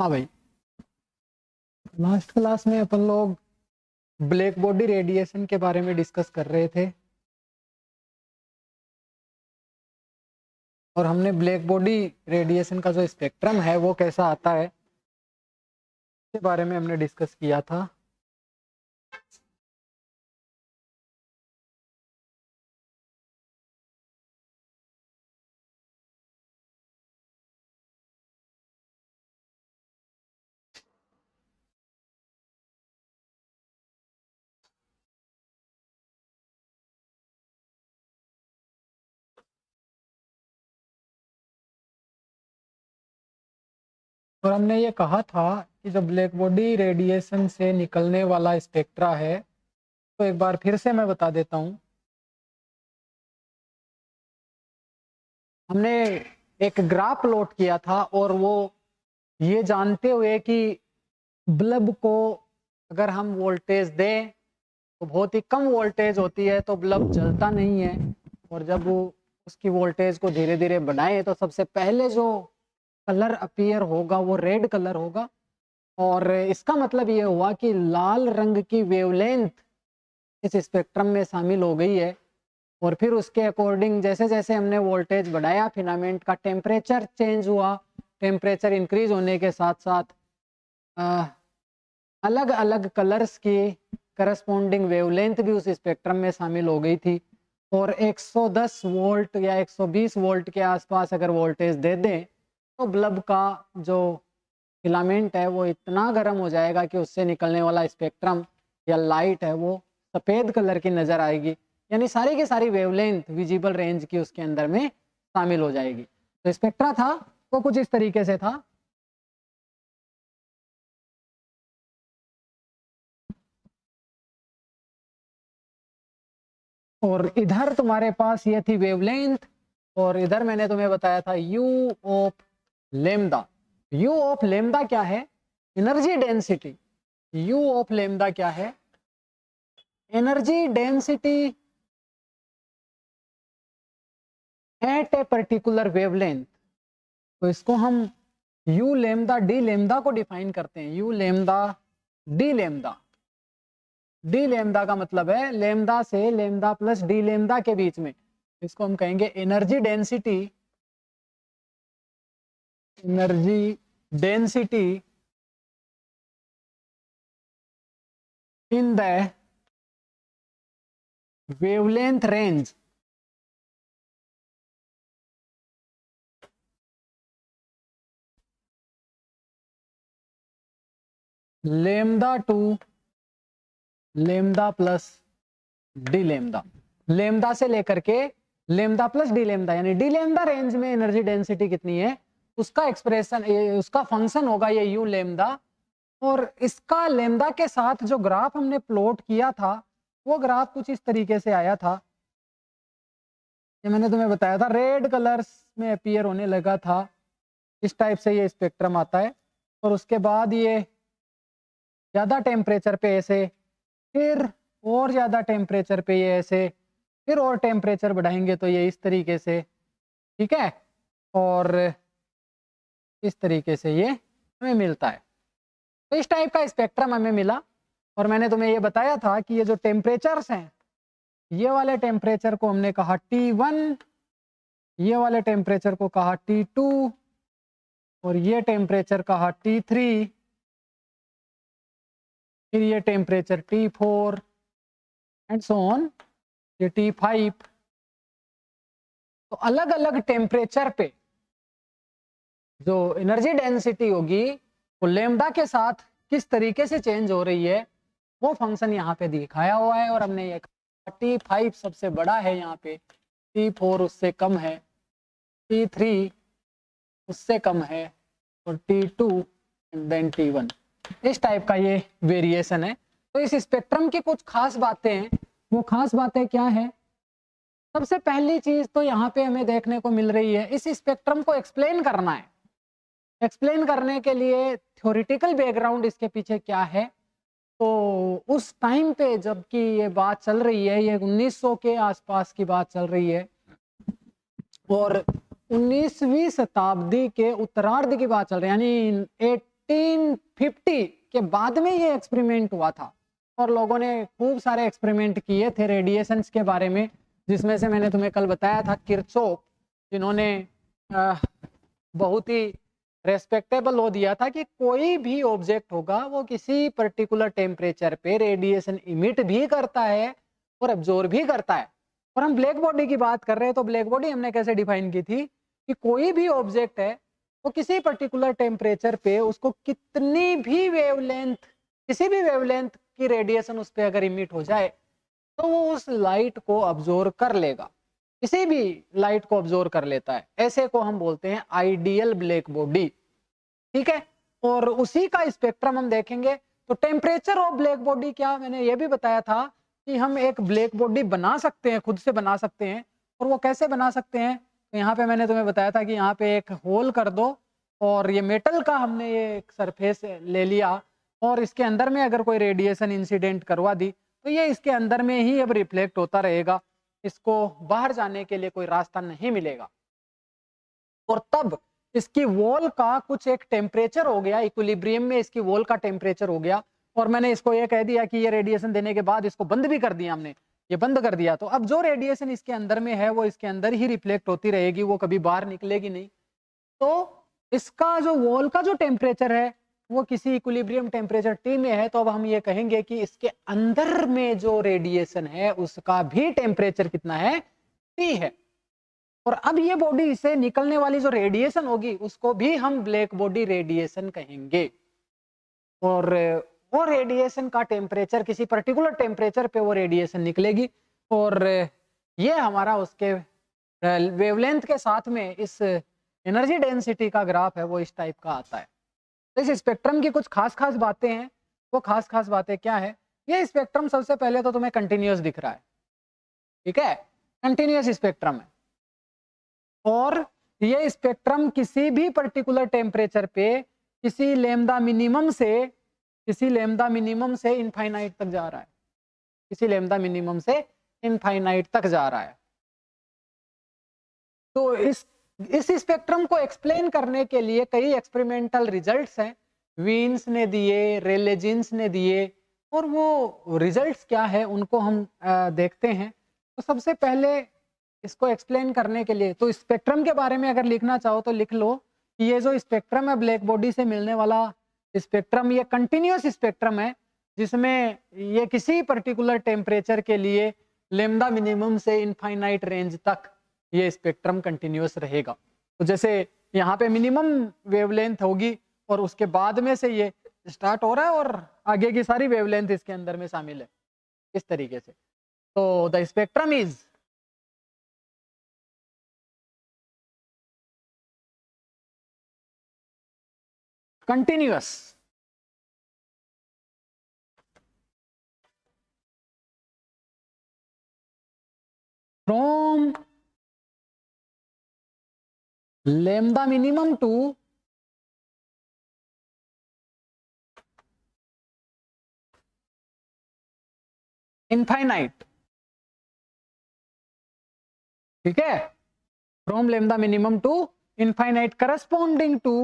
हाँ भाई, last class में अपन लोग ब्लैक बॉडी रेडिएशन के बारे में डिस्कस कर रहे थे और हमने ब्लैक बॉडी रेडिएशन का जो स्पेक्ट्रम है वो कैसा आता है इसके बारे में हमने डिस्कस किया था। और हमने ये कहा था कि जो ब्लैक बॉडी रेडिएशन से निकलने वाला स्पेक्ट्रा है, तो एक बार फिर से मैं बता देता हूँ। हमने एक ग्राफ प्लॉट किया था और वो ये जानते हुए कि बल्ब को अगर हम वोल्टेज दें तो बहुत ही कम वोल्टेज होती है तो बल्ब जलता नहीं है, और जब वो उसकी वोल्टेज को धीरे धीरे बढ़ाए तो सबसे पहले जो कलर अपीयर होगा वो रेड कलर होगा। और इसका मतलब ये हुआ कि लाल रंग की वेवलेंथ इस स्पेक्ट्रम में शामिल हो गई है। और फिर उसके अकॉर्डिंग जैसे जैसे हमने वोल्टेज बढ़ाया, फिलामेंट का टेम्परेचर चेंज हुआ। टेम्परेचर इंक्रीज होने के साथ साथ अलग अलग कलर्स की करस्पॉन्डिंग वेवलेंथ भी उस स्पेक्ट्रम में शामिल हो गई थी। और 110 वोल्ट या 120 वोल्ट के आसपास अगर वोल्टेज दे दें तो बल्ब का जो फिलामेंट है वो इतना गर्म हो जाएगा कि उससे निकलने वाला स्पेक्ट्रम या लाइट है वो सफ़ेद कलर की नज़र आएगी, यानी सारी की सारी वेवलेंथ विजिबल रेंज की उसके अंदर में शामिल हो जाएगी। तो स्पेक्ट्रा था वो कुछ इस तरीके से था। और इधर तुम्हारे पास ये थी वेवलेंथ, और इधर मैंने तुम्हें बताया था you of lambda. You of lambda क्या है? Energy density. You of lambda क्या है? Energy density at a particular wavelength. तो इसको हम यू लेमदा डी लेमदा को डिफाइन करते हैं। You lambda D lambda. D lambda का मतलब है लेमदा से लेमदा प्लस डी लेमदा के बीच में, इसको हम कहेंगे energy density. Energy density in the wavelength range lambda to lambda plus D lambda. Lambda से लेकर के लेमदा प्लस डी लेमदा, यानी डी लेमदा रेंज में एनर्जी डेंसिटी कितनी है उसका एक्सप्रेशन, उसका फंक्शन होगा ये यू लेमदा। और इसका लेमदा के साथ जो ग्राफ हमने प्लॉट किया था वो ग्राफ कुछ इस तरीके से आया था। ये मैंने तुम्हें बताया था रेड कलर्स में अपीयर होने लगा था, इस टाइप से ये स्पेक्ट्रम आता है। और उसके बाद ये ज़्यादा टेम्परेचर पे ऐसे, फिर और ज़्यादा टेम्परेचर पे ये ऐसे, फिर और टेम्परेचर बढ़ाएंगे तो ये इस तरीके से, ठीक है। और इस तरीके से ये हमें मिलता है। तो इस टाइप का स्पेक्ट्रम हमें मिला। और मैंने तुम्हें ये बताया था कि ये जो टेम्परेचर्स हैं, ये वाले टेम्परेचर को हमने कहा T1, ये वाले टेम्परेचर को कहा T2, और ये टेम्परेचर कहा T3, फिर ये temperature T4 and so on, ये T5। तो अलग अलग टेम्परेचर पे जो एनर्जी डेंसिटी होगी वो लेमडा के साथ किस तरीके से चेंज हो रही है वो फंक्शन यहाँ पे दिखाया हुआ है। और हमने ये T5 सबसे बड़ा है यहाँ पे, T4 उससे कम है, T3 उससे कम है, और T2 एंड देन T1। इस टाइप का ये वेरिएशन है। तो इस स्पेक्ट्रम की कुछ खास बातें हैं। वो खास बातें क्या है? सबसे पहली चीज तो यहाँ पे हमें देखने को मिल रही है, इस स्पेक्ट्रम को एक्सप्लेन करना है। एक्सप्लेन करने के लिए थ्योरेटिकल बैकग्राउंड इसके पीछे क्या है। तो उस टाइम पे जबकि ये बात चल रही है, ये 1900 के आसपास की बात चल रही है, और 19वीं शताब्दी के उत्तरार्ध की बात चल रही है, यानी 1850 के बाद में ये एक्सपेरिमेंट हुआ था और लोगों ने खूब सारे एक्सपेरिमेंट किए थे रेडिएशंस के बारे में, जिसमें से मैंने तुम्हें कल बताया था किरचॉफ, जिन्होंने बहुत ही रेस्पेक्टेबल लॉ दिया था कि कोई भी ऑब्जेक्ट होगा वो किसी पर्टिकुलर टेम्परेचर पे रेडिएशन इमिट भी करता है और एब्जॉर्ब भी करता है। और हम ब्लैक बॉडी की बात कर रहे हैं, तो ब्लैक बॉडी हमने कैसे डिफाइन की थी कि कोई भी ऑब्जेक्ट है वो किसी पर्टिकुलर टेम्परेचर पे उसको कितनी भी वेवलेंथ, किसी भी वेवलेंथ की रेडिएशन उस पर अगर इमिट हो जाए तो वो उस लाइट को अब्जॉर्ब कर लेगा, किसी भी लाइट को अब्जॉर्ब कर लेता है। ऐसे को हम बोलते हैं आइडियल ब्लैक बॉडी, ठीक है। और उसी का स्पेक्ट्रम हम देखेंगे। तो टेम्परेचर ऑफ ब्लैक बॉडी क्या, मैंने ये भी बताया था कि हम एक ब्लैक बॉडी बना सकते हैं, खुद से बना सकते हैं। और वो कैसे बना सकते हैं, तो यहाँ पे मैंने तुम्हें बताया था कि यहाँ पे एक होल कर दो और ये मेटल का हमने ये एक सरफेस ले लिया और इसके अंदर में अगर कोई रेडिएशन इंसिडेंट करवा दी तो ये इसके अंदर में ही अब रिफ्लेक्ट होता रहेगा, इसको बाहर जाने के लिए कोई रास्ता नहीं मिलेगा। और तब इसकी वॉल का कुछ एक टेम्परेचर हो गया, इक्विलिब्रियम में इसकी वॉल का टेम्परेचर हो गया और मैंने इसको ये कह दिया कि ये रेडिएशन देने के बाद इसको बंद भी कर दिया, हमने ये बंद कर दिया। तो अब जो रेडिएशन इसके अंदर में है वो इसके अंदर ही रिफ्लेक्ट होती रहेगी, वो कभी बाहर निकलेगी नहीं। तो इसका जो वॉल का जो टेम्परेचर है वो किसी इक्विलिब्रियम टेम्परेचर T में है, तो अब हम ये कहेंगे कि इसके अंदर में जो रेडिएशन है उसका भी टेम्परेचर कितना है, T है। और अब ये बॉडी से निकलने वाली जो रेडिएशन होगी उसको भी हम ब्लैक बॉडी रेडिएशन कहेंगे। और वो रेडिएशन का टेम्परेचर किसी पर्टिकुलर टेम्परेचर पे वो रेडिएशन निकलेगी और ये हमारा उसके वेवलेंथ के साथ में इस एनर्जी डेंसिटी का ग्राफ है वो इस टाइप का आता है। तो इस स्पेक्ट्रम की कुछ खास खास बातें हैं। वो खास खास बातें क्या है, ये स्पेक्ट्रम सबसे पहले तो तुम्हें कंटिन्यूअस दिख रहा है, ठीक है, कंटिन्यूअस स्पेक्ट्रम है। और ये स्पेक्ट्रम किसी भी पर्टिकुलर टेम्परेचर पे किसी लैम्डा मिनिमम से इनफाइनाइट तक जा रहा है, किसी लैम्डा मिनिमम से इनफाइनाइट तक जा रहा है। तो इस स्पेक्ट्रम को एक्सप्लेन करने के लिए कई एक्सपेरिमेंटल रिजल्ट्स हैं, वीन्स ने दिए, रेले जीन्स ने दिए, और वो रिजल्ट्स क्या है उनको हम देखते हैं। तो सबसे पहले इसको एक्सप्लेन करने के लिए तो स्पेक्ट्रम के बारे में अगर लिखना चाहो तो लिख लो कि ये जो स्पेक्ट्रम है ब्लैक बॉडी से मिलने वाला स्पेक्ट्रम ये कंटिन्यूअस स्पेक्ट्रम है, जिसमें ये किसी पर्टिकुलर टेम्परेचर के लिए लैम्डा मिनिमम से इनफाइनाइट रेंज तक ये स्पेक्ट्रम कंटिन्यूअस रहेगा। तो जैसे यहाँ पे मिनिमम वेवलेंथ होगी और उसके बाद में से ये स्टार्ट हो रहा है और आगे की सारी वेवलेंथ इसके अंदर में शामिल है, इस तरीके से। तो the spectrum is continuous from lambda minimum to infinite, ठीक है, from lambda minimum to infinite corresponding to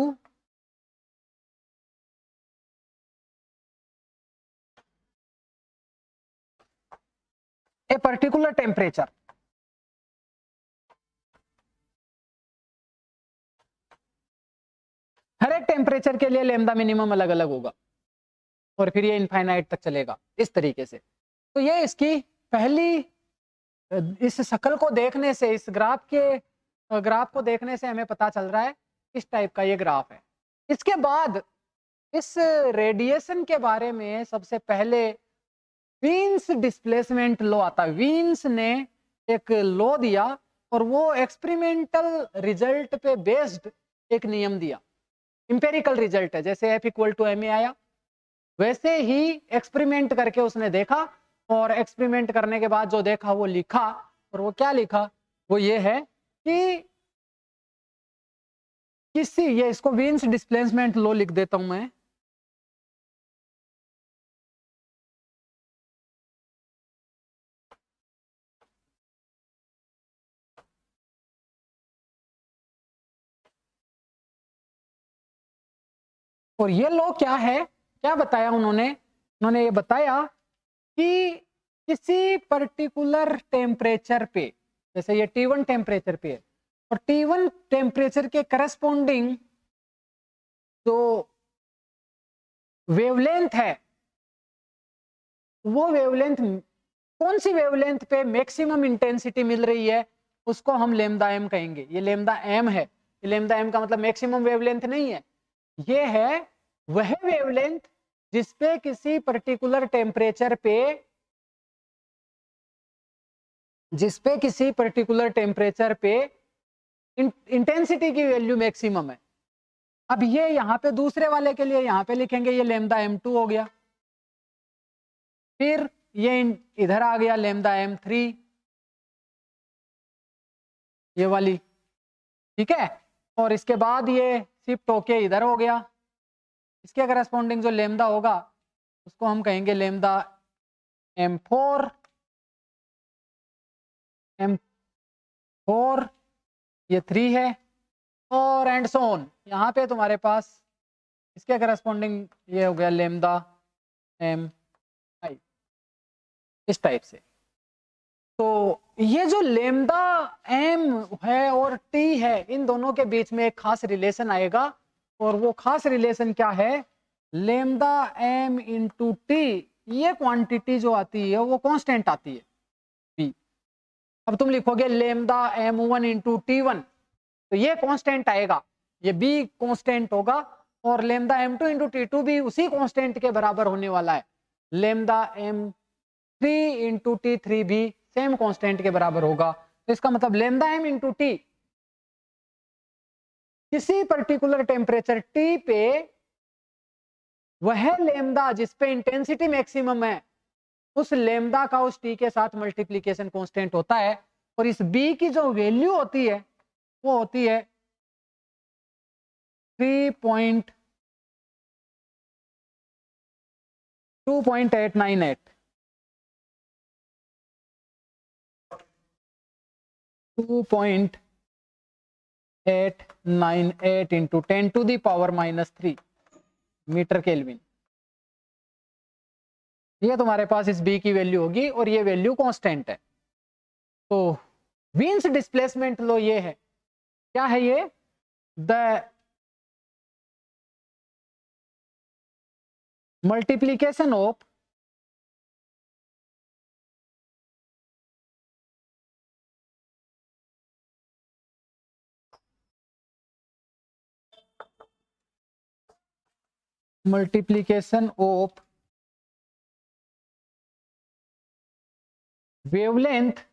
a particular temperature। हर एक टेम्परेचर के लिए लैम्डा मिनिमम अलग अलग होगा और फिर ये इनफाइनाइट तक चलेगा, इस तरीके से। तो ये इसकी पहली, इस शक्ल को देखने से, इस ग्राफ को देखने से हमें पता चल रहा है इस टाइप का ये ग्राफ है। इसके बाद इस रेडिएशन के बारे में सबसे पहले वीन्स डिस्प्लेसमेंट लॉ आता है। वीन्स ने एक लॉ दिया और वो एक्सपेरिमेंटल रिजल्ट पे बेस्ड एक नियम दिया, इंपेरिकल रिजल्ट है, जैसे F=ma आया वैसे ही एक्सपेरिमेंट करके उसने देखा और एक्सपेरिमेंट करने के बाद जो देखा वो लिखा। और वो क्या लिखा, वो ये है कि ये इसको वीन्स डिस्प्लेसमेंट लॉ लिख देता हूं मैं। और ये लॉ क्या है, क्या बताया उन्होंने ये बताया कि किसी पर्टिकुलर टेम्परेचर पे, जैसे ये T1 टेम्परेचर पे है, और T1 टेम्परेचर के करस्पॉन्डिंग जो वेवलेंथ है, वो वेवलेंथ कौन सी वेवलेंथ पे मैक्सिमम इंटेंसिटी मिल रही है, उसको हम लेमदा एम कहेंगे। ये लेमदा एम है, ये लेमदा एम का मतलब मैक्सिमम वेवलेंथ नहीं है, ये है वह वेवलेंथ जिसपे किसी पर्टिकुलर टेम्परेचर पे, जिसपे किसी पर्टिकुलर टेम्परेचर पे इंटेंसिटी की वैल्यू मैक्सिमम है। अब ये यहाँ पे दूसरे वाले के लिए यहाँ पे लिखेंगे ये लेमदा M2 हो गया, फिर ये इधर आ गया लेमदा M3, ये वाली, ठीक है। और इसके बाद ये शिफ्ट होके इधर हो गया, इसके करस्पॉन्डिंग जो लेमदा होगा उसको हम कहेंगे लेमदा M4, M4 ये 3 है, और एंड सो ऑन। यहाँ पे तुम्हारे पास इसके करस्पॉन्डिंग ये हो गया लेमदा M5, इस टाइप से। तो ये जो लेमदा एम है और टी है, इन दोनों के बीच में एक खास रिलेशन आएगा, और वो खास रिलेशन क्या है, लेमदा एम इंटू टी, ये क्वांटिटी जो आती है वो कांस्टेंट आती है बी। अब तुम लिखोगे लेमदा M1 इंटू T1, तो ये कांस्टेंट आएगा, ये बी कांस्टेंट होगा, और लेमदा M2 इंटू T2 भी उसी कांस्टेंट के बराबर होने वाला है। लेमदा M3 इंटू T3 भी सेम कांस्टेंट के बराबर होगा। तो इसका मतलब लेमदा एम इंटू टी किसी पर्टिकुलर टेम्परेचर टी पे वह लेमदा जिसपे इंटेंसिटी मैक्सिमम है, उस लेमदा का उस टी के साथ मल्टीप्लीकेशन कांस्टेंट होता है, और इस बी की जो वैल्यू होती है वो होती है 2.898 2.898 into 10 to the power -3 metre kelvin. ये तुम्हारे पास इस बी की वैल्यू होगी, और ये वैल्यू कांस्टेंट है। तो वीन्स डिस्प्लेसमेंट लो ये है, क्या है ये, the multiplication of wavelength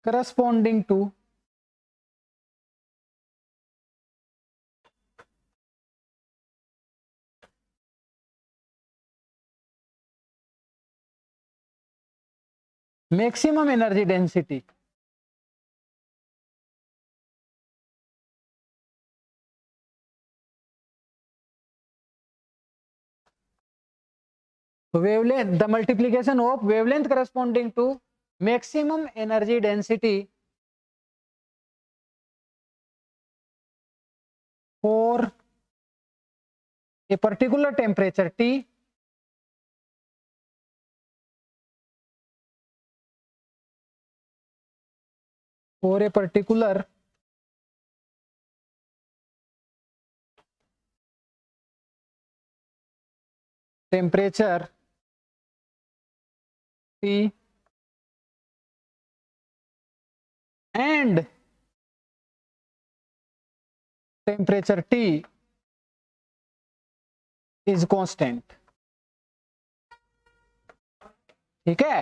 corresponding to maximum energy density। wavelength, the multiplication of wavelength corresponding to maximum energy density for a particular temperature T for a particular temperature T and temperature T is constant। ठीक है,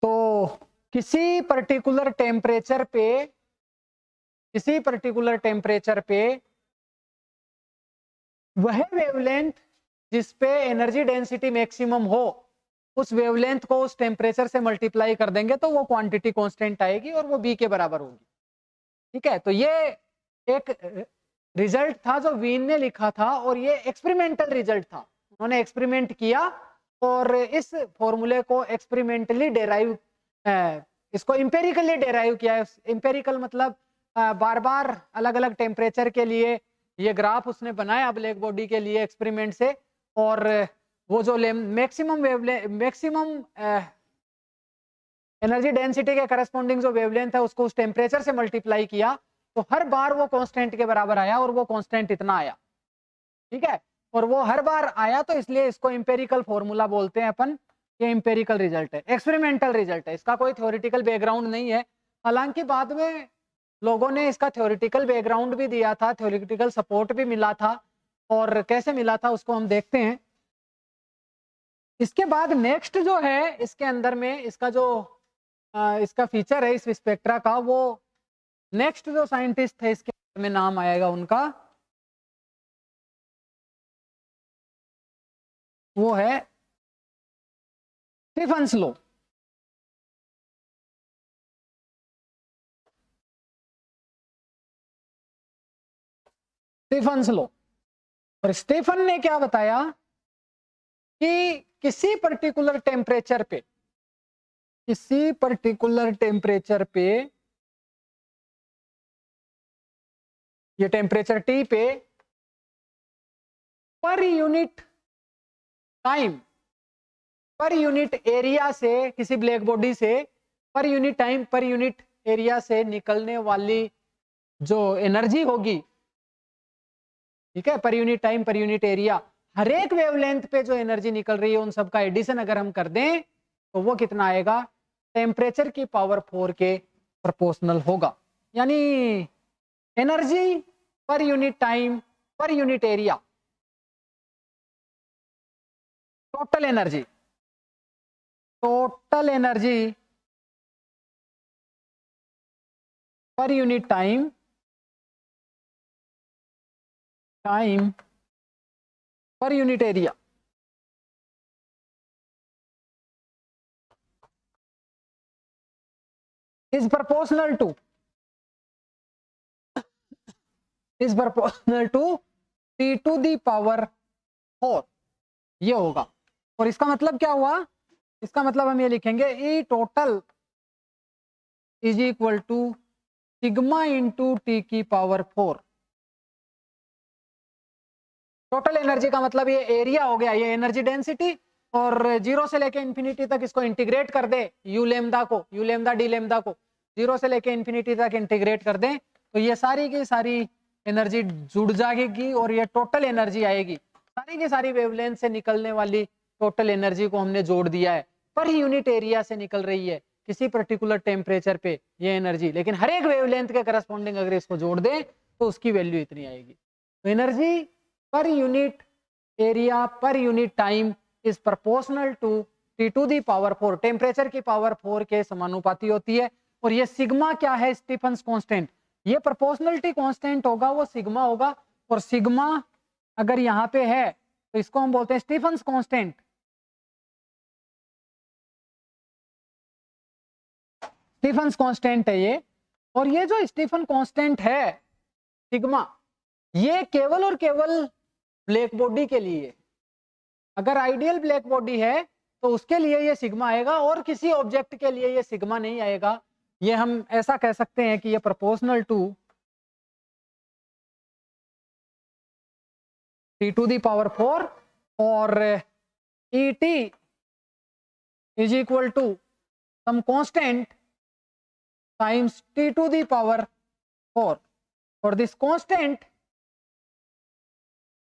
तो किसी particular temperature पे वह wavelength जिसपे energy density maximum हो, उस wavelength को उस टेम्परेचर से मल्टीप्लाई कर देंगे तो वो क्वांटिटी कांस्टेंट आएगी, और वो बी के बराबर होगी। ठीक है, तो ये एक रिजल्ट था जो वीन ने लिखा था, और ये एक्सपेरिमेंटल रिजल्ट था। उन्होंने एक्सपेरिमेंट किया और इस फॉर्मूले को एक्सपेरिमेंटली डेराइव, इसको इंपेरिकली डेराइव किया है। इंपेरिकल मतलब बार बार अलग अलग टेम्परेचर के लिए ये ग्राफ उसने बनाया ब्लैक बॉडी के लिए एक्सपेरिमेंट से, और वो जो मैक्सिमम मैक्सिमम एनर्जी डेंसिटी के करस्पॉन्डिंग जो वेवलेंथ है उसको उस टेम्परेचर से मल्टीप्लाई किया, तो हर बार वो कांस्टेंट के बराबर आया, और वो कांस्टेंट इतना आया, ठीक है। और वो हर बार आया, तो इसलिए इसको इंपेरिकल फॉर्मूला बोलते हैं अपन। ये इंपेरिकल रिजल्ट है, एक्सपेरिमेंटल रिजल्ट है, इसका कोई थ्योरेटिकल बैकग्राउंड नहीं है। हालांकि बाद में लोगों ने इसका थ्योरेटिकल बैकग्राउंड भी दिया था, थ्योरेटिकल सपोर्ट भी मिला था, और कैसे मिला था उसको हम देखते हैं। इसके बाद नेक्स्ट जो है इसके अंदर में इसका जो इसका फीचर है इस स्पेक्ट्रा का, वो नेक्स्ट जो साइंटिस्ट थे इसके अंदर में नाम आएगा उनका, वो है स्टीफन्स लॉ। Stefan's law. और स्टीफन ने क्या बताया कि किसी पर्टिकुलर टेम्परेचर पे, किसी पर्टिकुलर टेम्परेचर पे, ये टेम्परेचर टी पे, per unit time, per unit area से, किसी ब्लैक बॉडी से per unit time per unit area से निकलने वाली जो एनर्जी होगी, ठीक है, per unit time per unit area, हर एक वेवलेंथ पे जो एनर्जी निकल रही है उन सब का एडिशन अगर हम कर दें तो वो कितना आएगा, टेम्परेचर की पावर 4 के प्रोपोर्शनल होगा। यानी एनर्जी पर unit time per unit area, total energy, total energy पर unit time, time per unit area, is proportional to T to the power 4, ये होगा। और इसका मतलब क्या हुआ, इसका मतलब हम ये लिखेंगे E total is equal to sigma into T की पावर 4। टोटल एनर्जी का मतलब ये एरिया हो गया, ये एनर्जी डेंसिटी, और जीरो से लेके इंफिनिटी तक इसको इंटीग्रेट कर दे, यू लेमदा को, यू लेमदा डी लेमदा को जीरो से लेके इंफिनिटी तक इंटीग्रेट कर दें, तो ये सारी की सारी एनर्जी जुड़ जाएगी, और ये टोटल एनर्जी आएगी। सारी की सारी वेवलेंथ से निकलने वाली टोटल एनर्जी को हमने जोड़ दिया है, पर यूनिट एरिया से निकल रही है किसी पर्टिकुलर टेम्परेचर पे ये एनर्जी, लेकिन हर एक वेवलेंथ के करस्पॉन्डिंग अगर इसको जोड़ दें तो उसकी वैल्यू इतनी आएगी। तो एनर्जी पर यूनिट एरिया पर unit time is proportional to T to the power 4, temperature की पावर 4 के समानुपाती होती है। और ये सिग्मा क्या है, स्टीफन्स कांस्टेंट, ये प्रोपोर्शनलिटी कांस्टेंट होगा, वो सिग्मा होगा, और सिग्मा अगर यहाँ पे है तो इसको हम बोलते हैं स्टीफन्स कांस्टेंट। स्टीफन्स कांस्टेंट है ये, और ये जो स्टीफन कांस्टेंट है सिग्मा, ये केवल और केवल ब्लैक बॉडी के लिए, अगर आइडियल ब्लैक बॉडी है तो उसके लिए ये सिग्मा आएगा, और किसी ऑब्जेक्ट के लिए ये सिग्मा नहीं आएगा। ये हम ऐसा कह सकते हैं कि ये proportional to T to the power 4, और E T is equal to some constant times T to the power 4, और this constant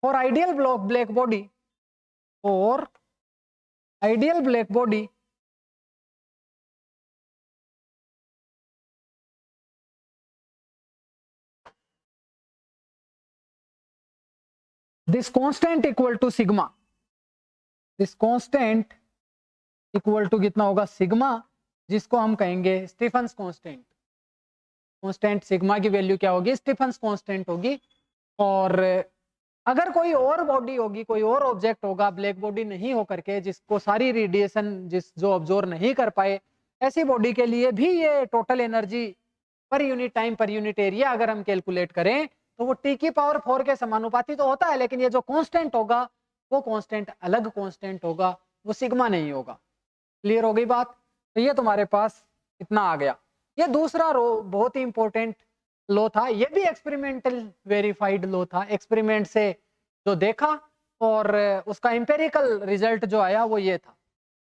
for ideal black body, for ideal black body this constant equal to sigma, this constant equal to कितना होगा, sigma, जिसको हम कहेंगे Stephen's constant. Constant sigma की value क्या होगी, Stephen's constant होगी। और अगर कोई और बॉडी होगी, कोई और ऑब्जेक्ट होगा ब्लैक बॉडी नहीं हो करके, जिसको सारी रेडिएशन जो ऑब्जॉर्व नहीं कर पाए, ऐसी बॉडी के लिए भी ये टोटल एनर्जी पर unit time per unit area अगर हम कैलकुलेट करें तो वो टी की पावर 4 के समानुपाती तो होता है, लेकिन ये जो कांस्टेंट होगा वो कांस्टेंट अलग कांस्टेंट होगा, वो सिग्मा नहीं होगा। क्लियर हो गई बात? तो ये तुम्हारे पास इतना आ गया। ये दूसरा रो बहुत ही इंपॉर्टेंट लॉ था, ये भी एक्सपेरिमेंटल वेरीफाइड लॉ था, एक्सपेरिमेंट से जो देखा और उसका इंपेरिकल रिजल्ट जो आया वो ये था।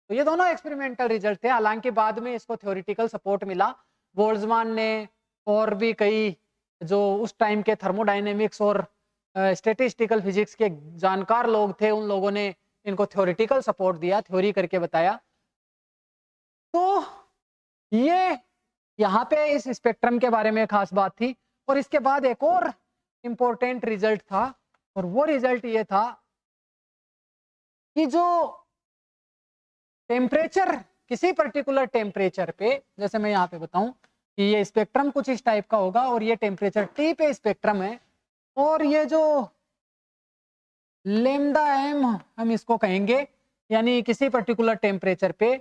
तो ये दोनों एक्सपेरिमेंटल रिजल्ट थे, हालांकि बाद में इसको थ्योरेटिकल सपोर्ट मिला। बोल्ट्जमान ने और भी कई जो उस टाइम के थर्मोडायनेमिक्स और स्टैटिस्टिकल फिजिक्स के जानकार लोग थे, उन लोगों ने इनको थ्योरेटिकल सपोर्ट दिया, थ्योरी करके बताया। तो ये यहाँ पे इस स्पेक्ट्रम के बारे में खास बात थी। और इसके बाद एक और इंपॉर्टेंट रिजल्ट था, और वो रिजल्ट ये था कि जो टेम्परेचर, किसी पर्टिकुलर टेम्परेचर पे, जैसे मैं यहाँ पे बताऊं कि ये स्पेक्ट्रम कुछ इस टाइप का होगा और ये टेम्परेचर टी पे स्पेक्ट्रम है, और ये जो लेमडा एम हम इसको कहेंगे, यानी किसी पर्टिकुलर टेम्परेचर पे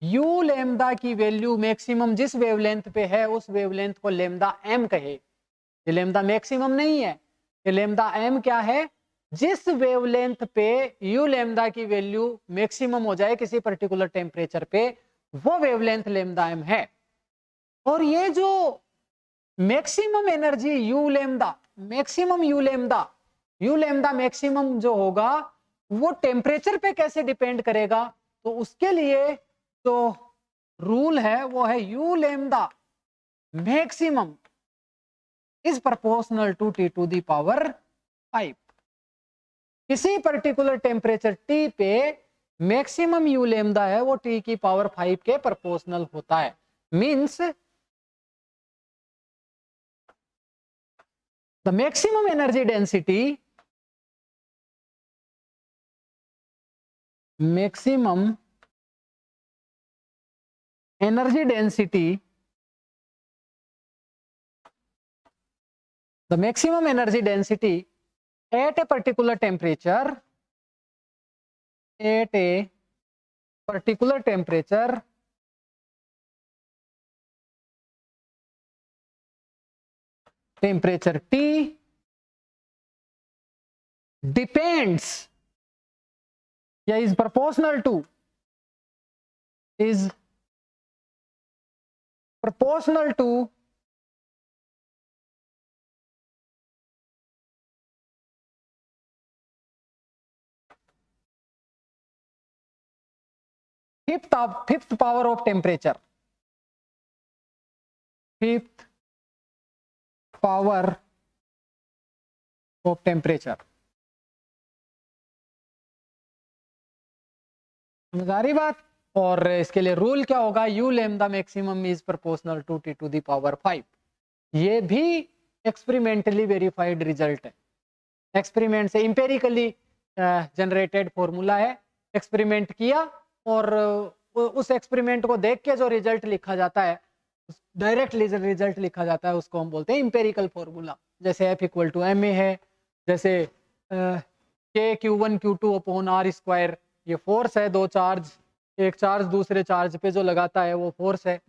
यू लेमडा की वैल्यू मैक्सिमम जिस वेवलेंथ पे है उस वेवलेंथ को लेमडा एम कहे। ये लेमडा मैक्सिमम नहीं है, ये लेमडा एम क्या है, जिस वेवलेंथ पे यू लेमडा की वैल्यू मैक्सिमम हो जाए किसी पर्टिकुलर टेम्परेचर पे, वो वेवलेंथ लेमडा एम है। और ये जो maximum energy you lambda, maximum U lambda maximum जो होगा वो टेम्परेचर पे कैसे डिपेंड करेगा, तो उसके लिए जो रूल है वो है U lambda maximum is proportional to T to the power 5। किसी पर्टिकुलर टेम्परेचर टी पे मैक्सिमम यू लेमडा है वो टी की पावर 5 के प्रोपोर्शनल होता है। Means the maximum energy density, maximum energy density, the maximum energy density at a particular temperature, at a particular temperature T depends, yeah, is proportional to fifth power of temperature, fifth power of temperature। समझ आ रही बात? और इसके लिए rule क्या होगा, U lambda maximum is proportional to T to the power 5। ये भी एक्सपेरिमेंटली वेरीफाइड रिजल्ट है, एक्सपेरिमेंट से इंपेरिकली जनरेटेड फॉर्मूला है, एक्सपेरिमेंट किया और उस एक्सपेरिमेंट को देख के जो रिजल्ट लिखा जाता है, डायरेक्ट रिजल्ट लिखा जाता है, उसको हम बोलते हैं इंपेरिकल फॉर्मूला। जैसे F equal to M A है, जैसे के Q1 Q2 upon R square, ये फोर्स है, दो चार्ज, एक चार्ज दूसरे चार्ज पे जो लगाता है वो फोर्स है,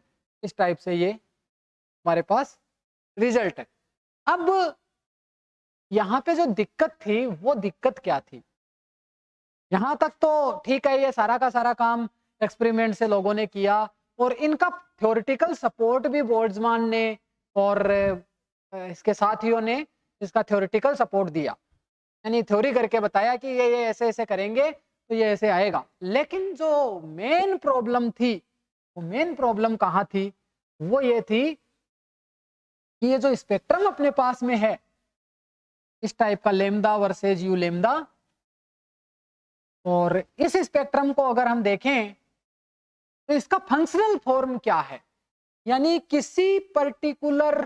इस टाइप से ये हमारे पास रिजल्ट है। अब यहाँ पे जो दिक्कत थी वो दिक्कत क्या थी, यहाँ तक तो ठीक है, ये सारा का सारा काम एक्सपेरिमेंट से लोगों ने किया और इनका थ्योरेटिकल सपोर्ट भी बोल्ट्जमान ने और इसके साथियों ने इसका थ्योरेटिकल सपोर्ट दिया, यानी थ्योरी करके बताया कि ये ऐसे ऐसे करेंगे तो ये ऐसे आएगा। लेकिन जो मेन प्रॉब्लम थी, वो मेन प्रॉब्लम कहाँ थी, वो ये थी कि ये जो स्पेक्ट्रम अपने पास में है इस टाइप का लेमडा वर्सेज यू लेमडा, और इस स्पेक्ट्रम को अगर हम देखें तो इसका फंक्शनल फॉर्म क्या है, यानी किसी पर्टिकुलर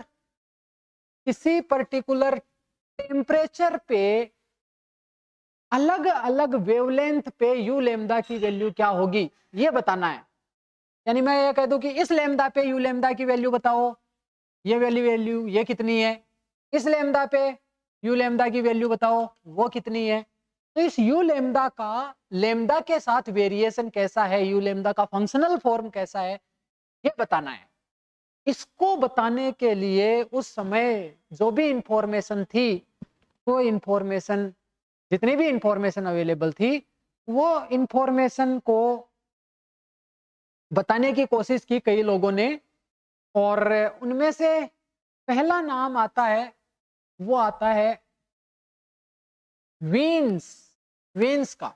टेम्परेचर पे अलग अलग वेवलेंथ पे यू लेमडा की वैल्यू क्या होगी ये बताना है। यानी मैं ये कह दूं कि इस लेमडा पे यू लेमडा की वैल्यू बताओ, ये वैल्यू ये कितनी है, इस लेमडा पे यू लेमडा की वैल्यू बताओ वो कितनी है। तो इस यू लेमडा का लेमडा के साथ वेरिएशन कैसा है, यू लेमडा का फंक्शनल फॉर्म कैसा है, ये बताना है। इसको बताने के लिए उस समय जो भी इंफॉर्मेशन थी, वो इंफॉर्मेशन, जितनी भी इंफॉर्मेशन अवेलेबल थी, वो इंफॉर्मेशन को बताने की कोशिश की कई लोगों ने, और उनमें से पहला नाम आता है, वो आता है वीन्स। वीन्स का,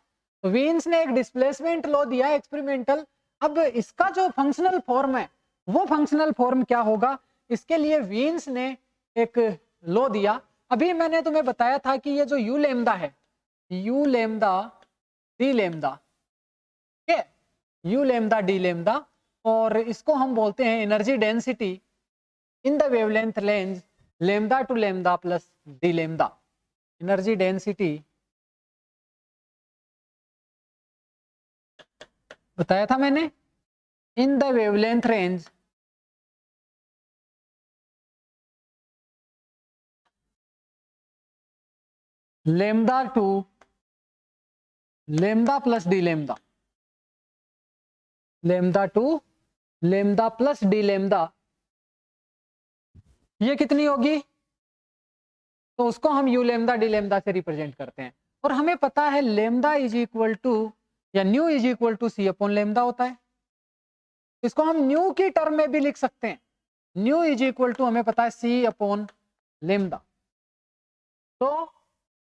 तो वीन्स ने एक डिस्प्लेसमेंट लॉ दिया एक्सपेरिमेंटल। अब इसका जो फंक्शनल फॉर्म है, वो फंक्शनल फॉर्म क्या होगा, इसके लिए वीन्स ने एक लॉ दिया। अभी मैंने तुम्हें बताया था कि ये जो यू लेमदा है, यू लेमदा डी लेमदा, ठीक है, यू लेमदा डी लेमदा, और इसको हम बोलते हैं energy density in the wavelength range lambda to lambda plus D lambda. Energy density बताया था मैंने, in the wavelength range lambda to lambda plus D lambda, lambda to lambda plus D lambda, ये कितनी होगी, तो उसको हम यू लेमदा डी लेमदा से रिप्रेजेंट करते हैं। और हमें पता है लेमदा इज इक्वल टू या nu is equal to C upon lambda होता है। इसको हम न्यू की टर्म में भी लिख सकते हैं, न्यू इज इक्वल टू हमें पता है सी अपॉन लेमदा। तो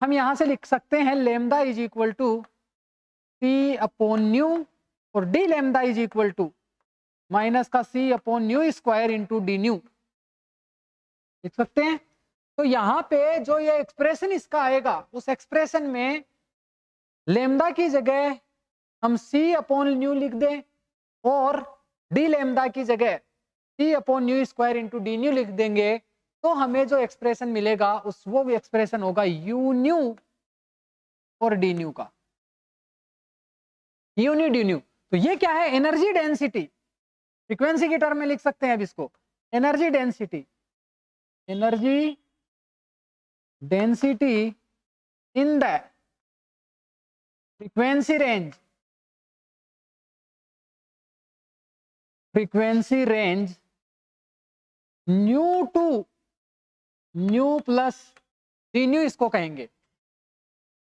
हम यहां से लिख सकते हैं lambda is equal to C upon nu, और D lambda is equal to minus का C upon nu square into D nu, लिख सकते हैं। तो यहाँ पे जो ये एक्सप्रेशन इसका आएगा, उस एक्सप्रेशन में लेमदा की जगह हम सी अपॉन न्यू लिख दें, और डी लेमदा की जगह C upon nu square into D nu लिख देंगे, तो हमें जो एक्सप्रेशन मिलेगा उस वो भी एक्सप्रेशन होगा यू न्यू और डी न्यू का, यू न्यू डी न्यू। तो ये क्या है, एनर्जी डेंसिटी, फ्रीक्वेंसी की टर्म में लिख सकते हैं अब इसको, energy density, energy density in the frequency range, frequency range nu to nu plus D nu इसको कहेंगे।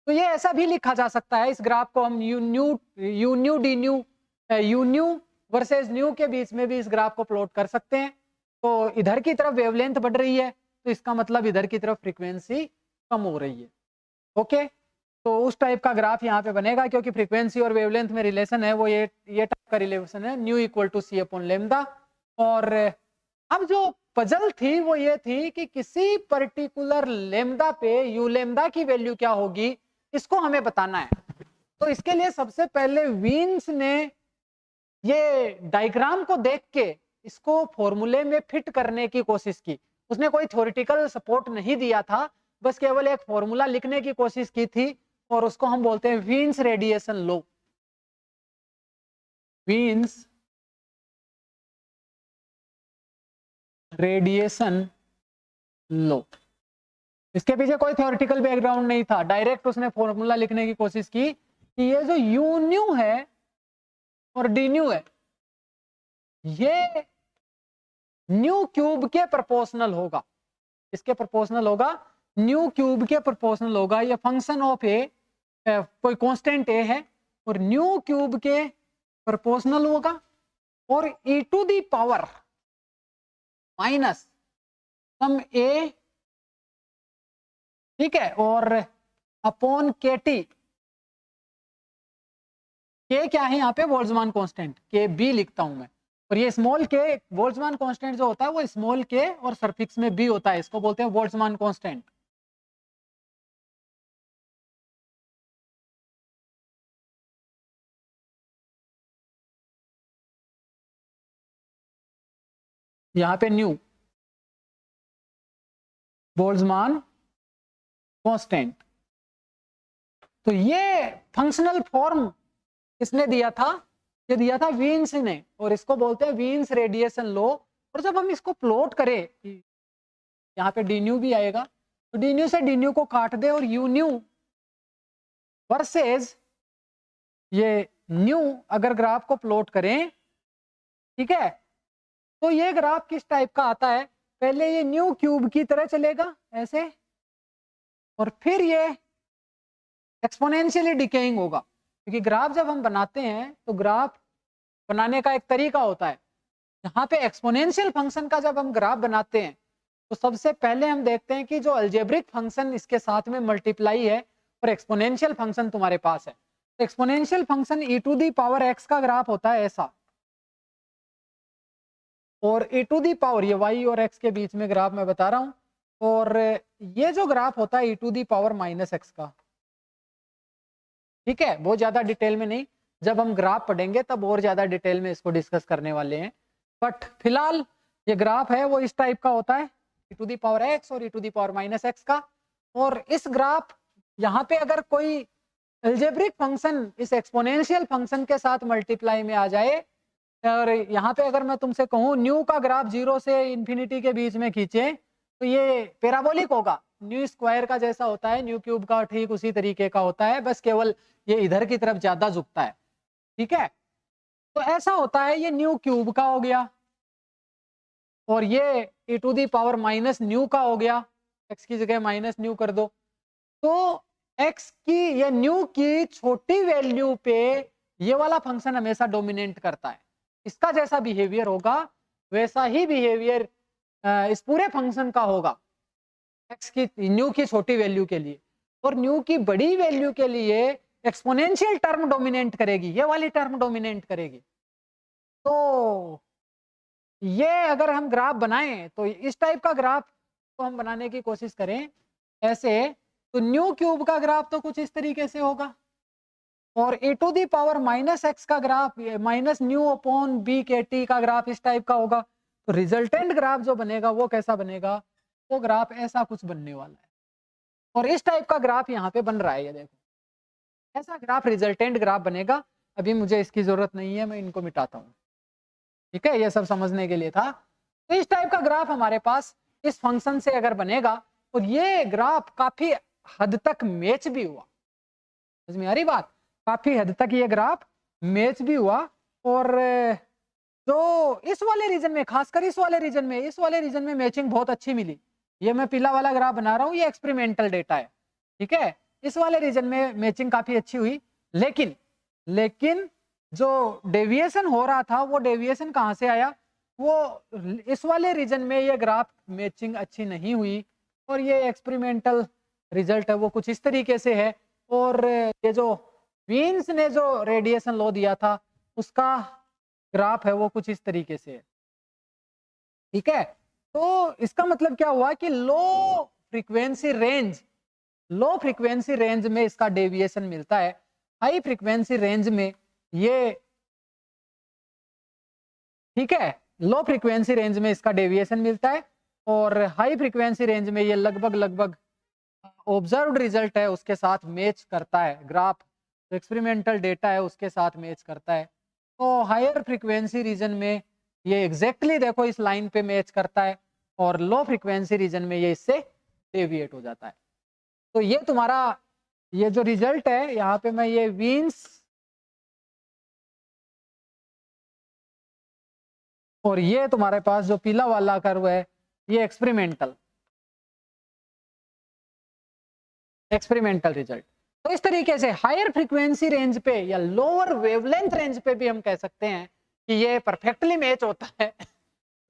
तो ये ऐसा भी लिखा जा सकता है, इस ग्राफ को हम you nu D nu, U new versus new के बीच में भी इस ग्राफ को प्लॉट कर सकते हैं। तो इधर की तरफ वेवलेंथ बढ़ रही है, तो इसका मतलब इधर की तरफ फ्रीक्वेंसी कम हो रही है। ओके, तो उस टाइप का ग्राफ यहाँ पे बनेगा, क्योंकि फ्रीक्वेंसी और वेवलेंथ में रिलेशन है वो ये टाइप का रिलेशन है, nu equal to C upon lambda. और अब जो पजल थी वो ये थी कि किसी पर्टिकुलर लेमदा पे यू लेमदा की वैल्यू क्या होगी, इसको हमें बताना है। तो इसके लिए सबसे पहले वीन्स ने ये डायग्राम को देख के इसको फॉर्मूले में फिट करने की कोशिश की। उसने कोई थ्योरेटिकल सपोर्ट नहीं दिया था, बस केवल एक फॉर्मूला लिखने की कोशिश की थी, और उसको हम बोलते हैं Wien's radiation law. Wien's radiation law, इसके पीछे कोई थ्योरेटिकल बैकग्राउंड नहीं था, डायरेक्ट उसने फॉर्मूला लिखने की कोशिश की कि ये जो यू न्यू है और डी न्यू है, ये न्यू क्यूब के प्रोपोर्शनल होगा। इसके प्रोपोर्शनल होगा, न्यू क्यूब के प्रोपोर्शनल होगा। ये फंक्शन ऑफ ए, कोई कांस्टेंट ए है और न्यू क्यूब के प्रोपोर्शनल होगा, और e to the power minus some A, ठीक है, और अपॉन के टी, के क्या है यहाँ पे बोल्ट्जमान कांस्टेंट, के बी लिखता हूं मैं, और ये स्मॉल के बोल्ट्जमान कांस्टेंट जो होता है वो स्मॉल के और सरफिक्स में बी होता है, इसको बोलते हैं बोल्ट्जमान कांस्टेंट। यहाँ पे न्यू बोल्ट्जमान कांस्टेंट। तो ये फंक्शनल फॉर्म किसने दिया था, ये दिया था वीन्स ने, और इसको बोलते हैं वीन्स रेडिएशन लॉ। और जब हम इसको प्लॉट करें, यहाँ पे डी न्यू भी आएगा, तो डी न्यू से डी न्यू को काट दे, और यू न्यू वर्सेस ये न्यू अगर ग्राफ को प्लॉट करें, ठीक है, तो ये ग्राफ किस टाइप का आता है, पहले ये न्यू क्यूब की तरह चलेगा ऐसे, और फिर ये एक्सपोनेंशियली डिकेइंग होगा। क्योंकि ग्राफ जब हम बनाते हैं तो ग्राफ बनाने का एक तरीका होता है। यहाँ पे एक्सपोनेंशियल फंक्शन का जब हम ग्राफ बनाते हैं तो सबसे पहले हम देखते हैं कि जो अलजेब्रिक फंक्शन इसके साथ में मल्टीप्लाई है और एक्सपोनेंशियल फंक्शन तुम्हारे पास है। तो exponential function e to the power x का ग्राफ होता है ऐसा, और e टू दी पावर ये y और x के बीच में ग्राफ मैं बता रहा हूं, और ये जो ग्राफ होता है e to the power minus x का, ठीक है, बहुत ज्यादा डिटेल में नहीं, जब हम ग्राफ पढ़ेंगे तब और ज्यादा डिटेल में इसको डिस्कस करने वाले हैं। बट फिलहाल ये ग्राफ है वो इस टाइप का होता है, e to the power x और e to the power minus x का। और इस ग्राफ यहाँ पे अगर कोई अलजेब्रिक फंक्शन इस एक्सपोनेंशियल फंक्शन के साथ मल्टीप्लाई में आ जाए, और यहाँ पे अगर मैं तुमसे कहूँ न्यू का ग्राफ 0 से इन्फिनिटी के बीच में खींचे तो ये पैराबोलिक होगा, न्यू स्क्वायर का जैसा होता है, न्यू क्यूब का ठीक उसी तरीके का होता है, बस केवल ये इधर की तरफ ज्यादा झुकता है, ठीक है। तो ऐसा होता है, ये न्यू क्यूब का हो गया और ये e to the power minus nu का हो गया, x की जगह माइनस न्यू कर दो। तो x की या न्यू की छोटी वैल्यू पे ये वाला फंक्शन हमेशा डोमिनेट करता है, इसका जैसा बिहेवियर होगा वैसा ही बिहेवियर इस पूरे फंक्शन का होगा x की न्यू की छोटी वैल्यू के लिए, और न्यू की बड़ी वैल्यू के लिए एक्सपोनेंशियल टर्म डोमिनेट करेगी, ये वाली टर्म डोमिनेट करेगी। तो ये अगर हम ग्राफ बनाएं तो इस टाइप का ग्राफ तो हम बनाने की कोशिश करें ऐसे, तो न्यू क्यूब का ग्राफ तो कुछ इस तरीके से होगा, और e to the power minus X का graph minus nu upon B K T का ग्राफ इस टाइप का होगा। तो रिजल्टेंट ग्राफ जो बनेगा वो कैसा बनेगा, वो ग्राफ ऐसा कुछ बनने वाला है, और इस टाइप का ग्राफ यहाँ पे बन रहा है, ये देखो ऐसा ग्राफ रिजल्टेंट ग्राफ बनेगा। अभी मुझे इसकी जरूरत नहीं है, मैं इनको मिटाता हूँ, ठीक है, ये सब समझने के लिए था। तो इस टाइप का ग्राफ हमारे पास इस फंक्शन से अगर बनेगा, और ये ग्राफ काफी हद तक मैच भी हुआ, समझ में आ रही बात, काफी हद तक ये ग्राफ मैच भी हुआ, और जो इस वाले रीजन में, खासकर इस वाले रीजन में मैचिंग बहुत अच्छी मिली। ये मैं पीला वाला ग्राफ बना रहा हूँ, ये एक्सपेरिमेंटल डेटा है, ठीक है, इस वाले रीजन में मैचिंग काफी अच्छी हुई, लेकिन जो डेविएशन हो रहा था वो डेविएशन कहाँ से आया, वो इस वाले रीजन में ये ग्राफ मैचिंग अच्छी नहीं हुई, और ये एक्सपेरिमेंटल रिजल्ट है वो कुछ इस तरीके से है, और ये जो वीन्स ने जो रेडिएशन लॉ दिया था उसका ग्राफ है वो कुछ इस तरीके से है, ठीक है। तो इसका मतलब क्या हुआ कि लो फ्रीक्वेंसी रेंज में इसका डेविएशन मिलता है, हाई फ्रीक्वेंसी रेंज में ये, ठीक है, लो फ्रीक्वेंसी रेंज में इसका डेविएशन मिलता है, और हाई फ्रीक्वेंसी रेंज में ये लगभग ऑब्जर्व्ड रिजल्ट है उसके साथ मैच करता है, ग्राफ जो एक्सपेरिमेंटल डेटा है उसके साथ मैच करता है। तो हायर फ्रीक्वेंसी रीजन में ये एग्जैक्टली देखो इस लाइन पे मैच करता है, और लो फ्रीक्वेंसी रीजन में ये इससे डेविएट हो जाता है। तो ये तुम्हारा ये जो रिजल्ट है, यहाँ पे मैं ये वीन्स और ये तुम्हारे पास जो पीला वाला कर्व है ये एक्सपेरिमेंटल रिजल्ट। तो इस तरीके से हायर फ्रीक्वेंसी रेंज पे या लोअर वेवलेंथ रेंज पे भी हम कह सकते हैं कि ये परफेक्टली मैच होता है,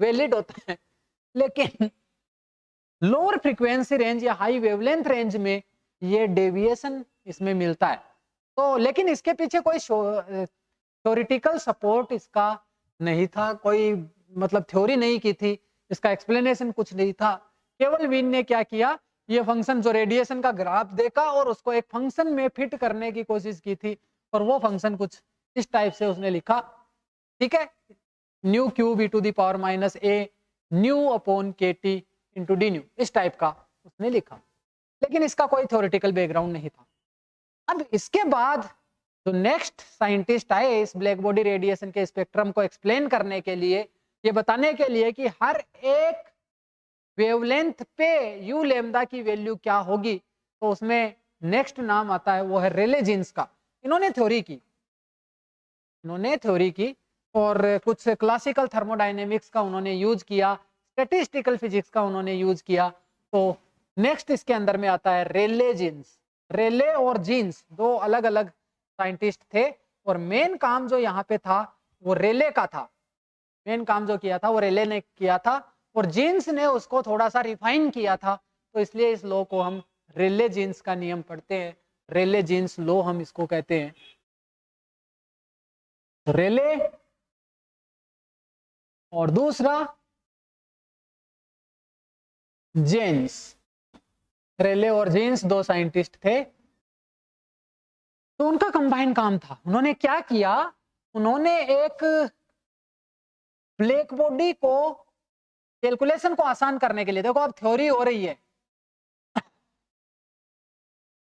वैलिड होता है, लेकिन लोअर फ्रीक्वेंसी रेंज या हाई वेवलेंथ रेंज में ये डेविएशन इसमें मिलता है। तो लेकिन इसके पीछे कोई थ्योरेटिकल सपोर्ट इसका नहीं था, कोई मतलब थ्योरी नहीं की थी, इसका एक्सप्लेनेशन कुछ नहीं था, केवल वीन ने क्या किया, ये फंक्शन जो रेडिएशन का ग्राफ देखा और उसको एक फंक्शन में फिट करने की कोशिश की थी, और वो फंक्शन कुछ इस टाइप से उसने लिखा, ठीक है, nu cube e to the power minus a nu upon k T into D nu, इस टाइप का उसने लिखा, लेकिन इसका कोई थ्योरेटिकल बैकग्राउंड नहीं था। अब इसके बाद जो नेक्स्ट साइंटिस्ट आए इस ब्लैक बॉडी रेडिएशन के स्पेक्ट्रम को एक्सप्लेन करने के लिए, ये बताने के लिए कि हर एक वेवलेंथ पे यू लैम्डा की वैल्यू क्या होगी, तो उसमें नेक्स्ट नाम आता है वो है रेले जीन्स का। इन्होंने थ्योरी की और कुछ क्लासिकल थर्मोडायनेमिक्स का उन्होंने यूज किया, स्टैटिस्टिकल फिजिक्स का उन्होंने यूज किया। तो नेक्स्ट इसके अंदर में आता है रेले जीन्स। रेले और जीन्स दो अलग अलग साइंटिस्ट थे, और मेन काम जो यहाँ पे था वो रेले का था। मेन काम जो किया था वो रेले ने किया था, और जीन्स ने उसको थोड़ा सा रिफाइन किया था। तो इसलिए इस लॉ को हम रेले जीन्स का नियम पढ़ते हैं, रेले जीन्स लॉ हम इसको कहते हैं। रेले और दूसरा जेन्स, रेले और जीन्स दो साइंटिस्ट थे। तो उनका कंबाइन काम था। उन्होंने क्या किया, उन्होंने एक ब्लैक बॉडी को कैलकुलेशन को आसान करने के लिए, देखो अब थ्योरी हो रही है,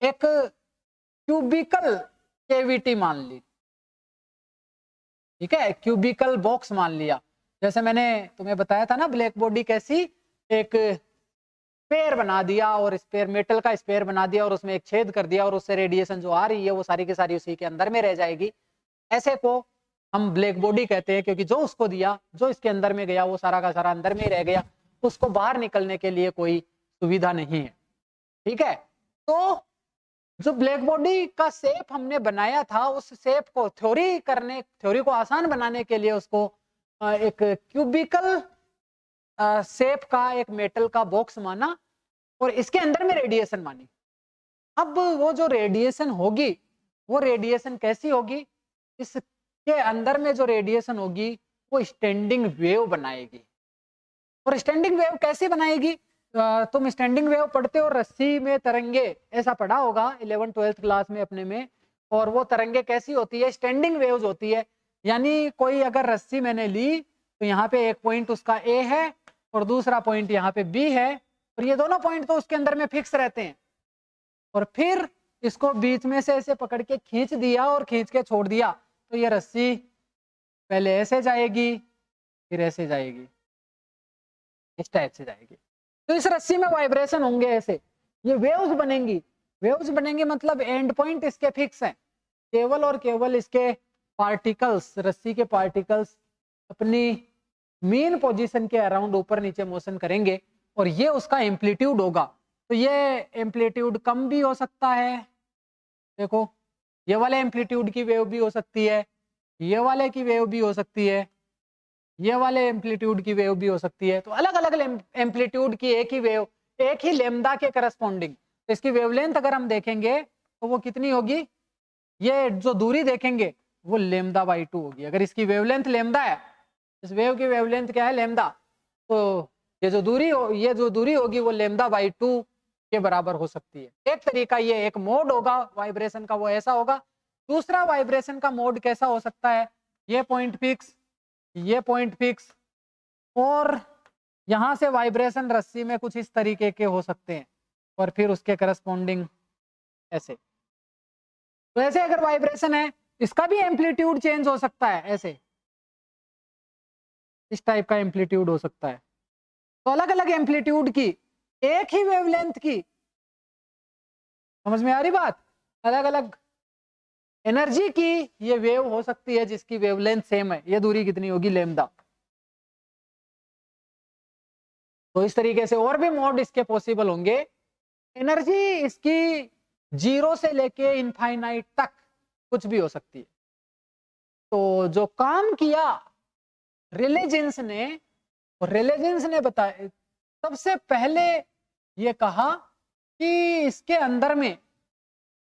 एक क्यूबिकल कैविटी मान ली, ठीक है, क्यूबिकल बॉक्स मान लिया। जैसे मैंने तुम्हें बताया था ना, ब्लैक बॉडी कैसी, एक स्पेयर बना दिया, और स्पेयर मेटल का स्पेयर बना दिया, और उसमें एक छेद कर दिया, और उससे रेडिएशन जो आ रही है वो सारी की सारी उसी के अंदर में रह जाएगी। ऐसे को हम ब्लैक बॉडी कहते हैं, क्योंकि जो उसको दिया, जो इसके अंदर में गया वो सारा का सारा अंदर में ही रह गया, उसको बाहर निकलने के लिए कोई सुविधा नहीं है, ठीक है। तो जो ब्लैक बॉडी का शेप हमने बनाया था, उस शेप को थ्योरी को आसान बनाने के लिए उसको एक क्यूबिकल शेप का एक मेटल का बॉक्स माना, और इसके अंदर में रेडिएशन मानी। अब वो जो रेडिएशन होगी, वो रेडिएशन कैसी होगी, इसके अंदर में जो रेडिएशन होगी वो स्टैंडिंग वेव बनाएगी। और स्टैंडिंग वेव कैसे बनाएगी, तुम स्टैंडिंग वेव पढ़ते हो, रस्सी में तरंगे, ऐसा पढ़ा होगा 11th 12th क्लास में अपने में। और वो तरंगे कैसी होती है, स्टैंडिंग वेव्स होती है। यानी कोई अगर रस्सी मैंने ली, तो यहाँ पे एक पॉइंट उसका ए है, और दूसरा पॉइंट यहाँ पे बी है, और ये दोनों पॉइंट तो उसके अंदर में फिक्स रहते हैं। और फिर इसको बीच में से ऐसे पकड़ के खींच दिया और खींच के छोड़ दिया, तो ये रस्सी पहले ऐसे जाएगी, फिर ऐसे जाएगी, इस टाइप से जाएगी। तो इस रस्सी में वाइब्रेशन होंगे, ऐसे ये वेव्स बनेंगी। वेव्स बनेंगे मतलब एंड पॉइंट इसके फिक्स है, केवल और केवल इसके पार्टिकल्स, रस्सी के पार्टिकल्स अपनी मेन पोजीशन के अराउंड ऊपर नीचे मोशन करेंगे, और ये उसका एम्पलीट्यूड होगा। तो ये एम्पलीट्यूड कम भी हो सकता है, देखो ये वाले एम्पलीट्यूड की वेव भी हो सकती है, ये वाले की वेव भी हो सकती है, ये वाले एम्पलीट्यूड की वेव भी हो सकती है। तो अलग अलग एम्पलीट्यूड की एक ही वेव, एक ही लेमदा के करस्पॉन्डिंग, तो इसकी वेवलेंथ अगर हम देखेंगे तो वो कितनी होगी, ये जो दूरी देखेंगे वो लेमदा बाई 2 होगी। अगर इसकी वेवलेंथ लेमदा है, इस वेव की वेवलेंथ क्या है, लेमदा, तो ये जो दूरी होगी वो लेमदा बाई 2 के बराबर हो सकती है। एक तरीका ये एक मोड होगा वाइब्रेशन का, वो ऐसा होगा। दूसरा वाइब्रेशन का मोड कैसा हो सकता है, ये पॉइंट फिक्स, ये पॉइंट फिक्स, और यहां से वाइब्रेशन रस्सी में कुछ इस तरीके के हो सकते हैं, और फिर उसके करस्पॉन्डिंग ऐसे। तो ऐसे अगर वाइब्रेशन है, इसका भी एम्पलीट्यूड चेंज हो सकता है, ऐसे इस टाइप का एम्पलीट्यूड हो सकता है। तो अलग अलग एम्पलीट्यूड की एक ही वेवलेंथ की, समझ में आ रही बात, अलग अलग एनर्जी की ये वेव हो सकती है जिसकी वेवलेंथ सेम है। ये दूरी कितनी होगी, लेमदा। तो इस तरीके से और भी मोड इसके पॉसिबल होंगे। एनर्जी इसकी 0 से लेके इनफाइनाइट तक कुछ भी हो सकती है। तो जो काम किया रिलीजेंस ने, और रिलीजेंस ने बताया, सबसे पहले ये कहा कि इसके अंदर में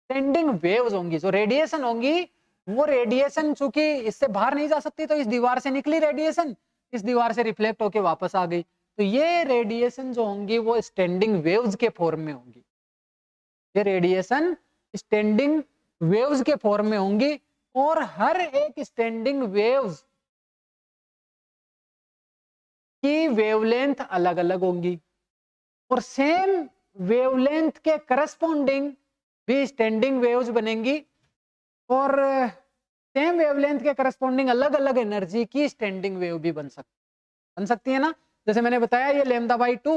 स्टैंडिंग वेव्स होंगी, जो रेडिएशन होंगी, वो रेडिएशन चूंकि इससे बाहर नहीं जा सकती, तो इस दीवार से निकली रेडिएशन इस दीवार से रिफ्लेक्ट होके वापस आ गई, तो ये रेडिएशन जो होंगी वो स्टैंडिंग वेव्स के फॉर्म में होंगी। ये रेडिएशन स्टैंडिंग वेव्स के फॉर्म में होंगी, और हर एक स्टैंडिंग वेव्स की वेवलेंथ अलग अलग होंगी, और सेम वेवलेंथ के करस्पॉन्डिंग भी स्टैंडिंग वेव्स बनेंगी, और सेम वेवलेंथ के करस्पॉन्डिंग अलग अलग एनर्जी की स्टैंडिंग वेव भी बन सकती है ना। जैसे मैंने बताया ये लेमदा बाई 2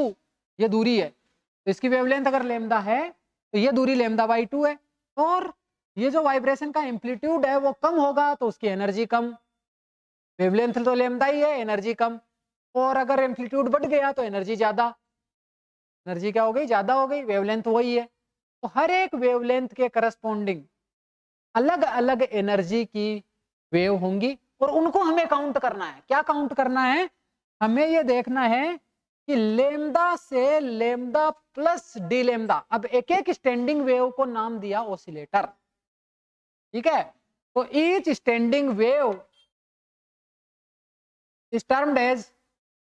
ये दूरी है, तो इसकी वेवलेंथ अगर लेमदा है तो ये दूरी लेमदा बाई 2 है, और ये जो वाइब्रेशन का एम्पलीट्यूड है वो कम होगा तो उसकी एनर्जी कम, वेवलेंथ तो लेमदा ही है, एनर्जी कम, और अगर एम्पलीट्यूड बढ़ गया तो एनर्जी ज्यादा, एनर्जी क्या हो गई, ज्यादा हो गई, वेवलेंथ वही है। तो हर एक वेवलेंथ के करस्पॉन्डिंग अलग अलग एनर्जी की वेव होंगी और उनको हमें काउंट करना है। क्या काउंट करना है? हमें ये देखना है कि लेमदा से लेमदा प्लस डी लेमदा, अब एक एक स्टैंडिंग वेव को नाम दिया ऑसिलेटर, ठीक है। तो each standing wave is termed as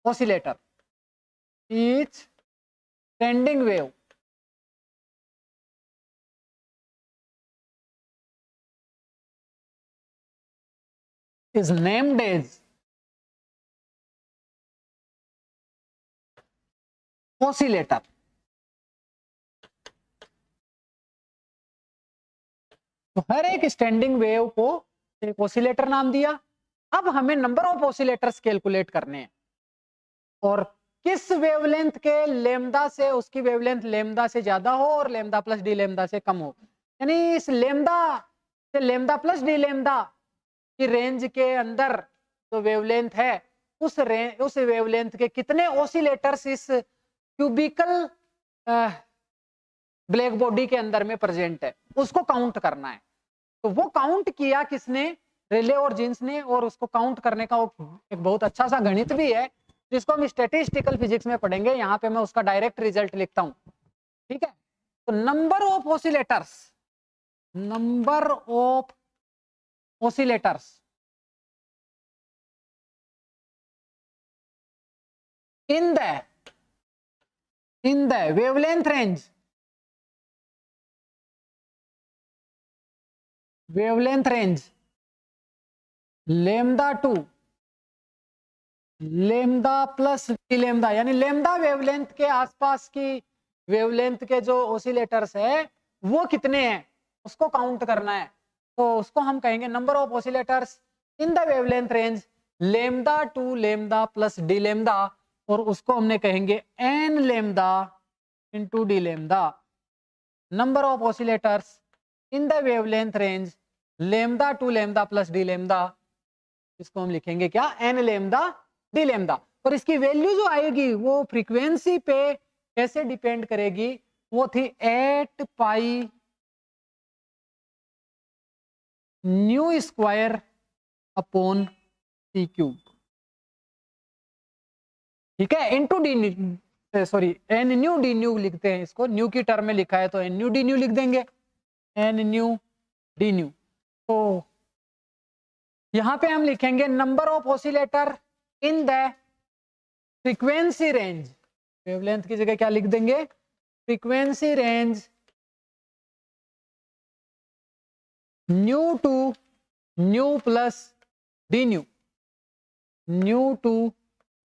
oscillator, each standing wave is named as oscillator। तो हर एक स्टैंडिंग वेव को एक ऑसिलेटर नाम दिया। अब हमें नंबर ऑफ ऑसिलेटर्स कैलकुलेट करने हैं और किस वेवलेंथ के लेमदा से उसकी वेवलेंथ लेमदा से ज्यादा हो और लेमदा प्लस डी लेमदा से कम हो, यानी इस लेमदा से लेमदा प्लस डी लेमदा की रेंज के अंदर जो वेवलेंथ है उस वेवलेंथ के कितने ऑसिलेटर्स इस क्यूबिकल ब्लैक बॉडी के अंदर में प्रेजेंट है उसको काउंट करना है। तो वो काउंट किया किसने? रेले और जीन्स ने। और उसको काउंट करने का एक बहुत अच्छा सा गणित भी है जिसको हम स्टैटिस्टिकल फिजिक्स में पढ़ेंगे। यहाँ पे मैं उसका डायरेक्ट रिजल्ट लिखता हूँ, ठीक है। तो number of oscillators, number of oscillators in the wavelength range, lambda 2 lambda plus D lambda, यानी लेमदा वेवलेंथ के आसपास की वेवलेंथ के जो ऑसिलेटर्स है वो कितने हैं उसको काउंट करना है। तो उसको हम कहेंगे number of oscillators in the wavelength range lambda 2 lambda plus D lambda, और उसको हमने कहेंगे n lambda into D lambda. Number of oscillators in the wavelength range lambda 2 lambda plus D lambda, इसको हम लिखेंगे क्या? N lambda D lambda. और इसकी वैल्यू जो आएगी वो फ्रीक्वेंसी पे कैसे डिपेंड करेगी? वो थी 8 पाई न्यू स्क्वायर अपॉन सी क्यूब, ठीक है। Into d, sorry n nu D nu लिखते हैं इसको, न्यू की टर्म में लिखा है तो एन न्यू डी न्यू लिख देंगे, एन न्यू डी न्यू। तो यहां पे हम लिखेंगे number of oscillator in the frequency range, wavelength की जगह क्या लिख देंगे? Frequency range nu to nu plus D nu, nu to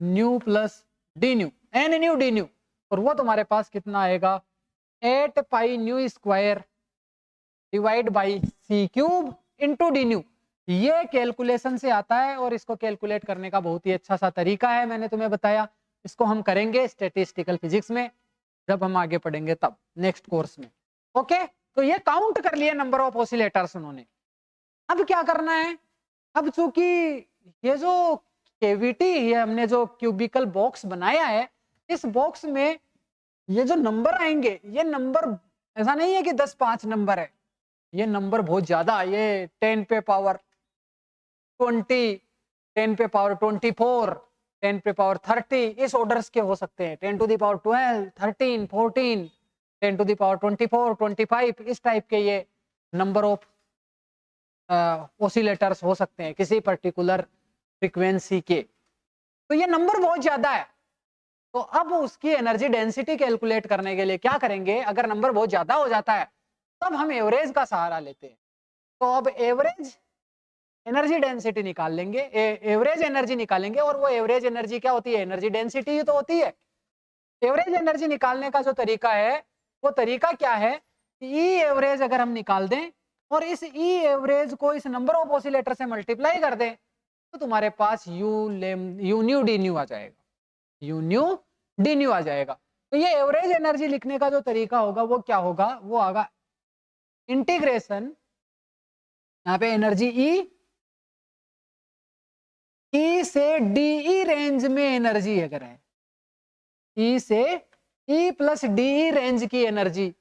nu plus D nu, n nu D nu. और वो तुम्हारे पास कितना आएगा? 8 pi nu square divide by c cube into D nu. ये कैलकुलेशन से आता है और इसको कैलकुलेट करने का बहुत ही अच्छा सा तरीका है, मैंने तुम्हें बताया। इसको हम करेंगे स्टैटिस्टिकल फिजिक्स में जब हम आगे पढ़ेंगे तब, नेक्स्ट कोर्स में। ओके, तो ये काउंट कर लिए नंबर ऑफ ऑसिलेटर्स उन्होंने। अब क्या करना है? अब चूंकि ये जो कैविटी है, हमने जो क्यूबिकल बॉक्स बनाया है, इस बॉक्स में ये जो नंबर आएंगे, ये नंबर ऐसा नहीं है कि 10-5 नंबर है, ये नंबर बहुत ज्यादा, ये 10 पे पावर 20, 10 पे पावर 24, 10 पे पावर 30, इस ऑर्डर्स के हो सकते हैं। 10 to the power 12, 13, 14, 10 to the power 24, 25, इस टाइप के ये नंबर ऑफ ऑसिलेटर्स हो सकते हैं किसी पर्टिकुलर फ्रीक्वेंसी के। तो ये नंबर बहुत ज्यादा है, तो अब उसकी एनर्जी डेंसिटी कैलकुलेट करने के लिए क्या करेंगे? अगर नंबर बहुत ज्यादा हो जाता है तब हम एवरेज का सहारा लेते हैं। तो अब एवरेज एनर्जी डेंसिटी निकाल लेंगे, एवरेज एनर्जी निकालेंगे। और वो एवरेज एनर्जी क्या होती है? एनर्जी डेंसिटी ही तो होती है। एवरेज एनर्जी निकालने का जो तरीका है वो तरीका क्या है? ई एवरेज अगर हम निकाल दें और इस ई एवरेज को इस नंबर ऑफ ऑसिलेटर से मल्टीप्लाई कर दें तो तुम्हारे पास यू न्यू डी न्यू आ जाएगा, यू न्यू डी न्यू आ जाएगा। तो ये एवरेज एनर्जी लिखने का जो तरीका होगा वो क्या होगा? वो आगा इंटीग्रेशन, यहाँ पे एनर्जी ई से डी रेंज में एनर्जी अगर है, ई से ई प्लस डी रेंज की एनर्जी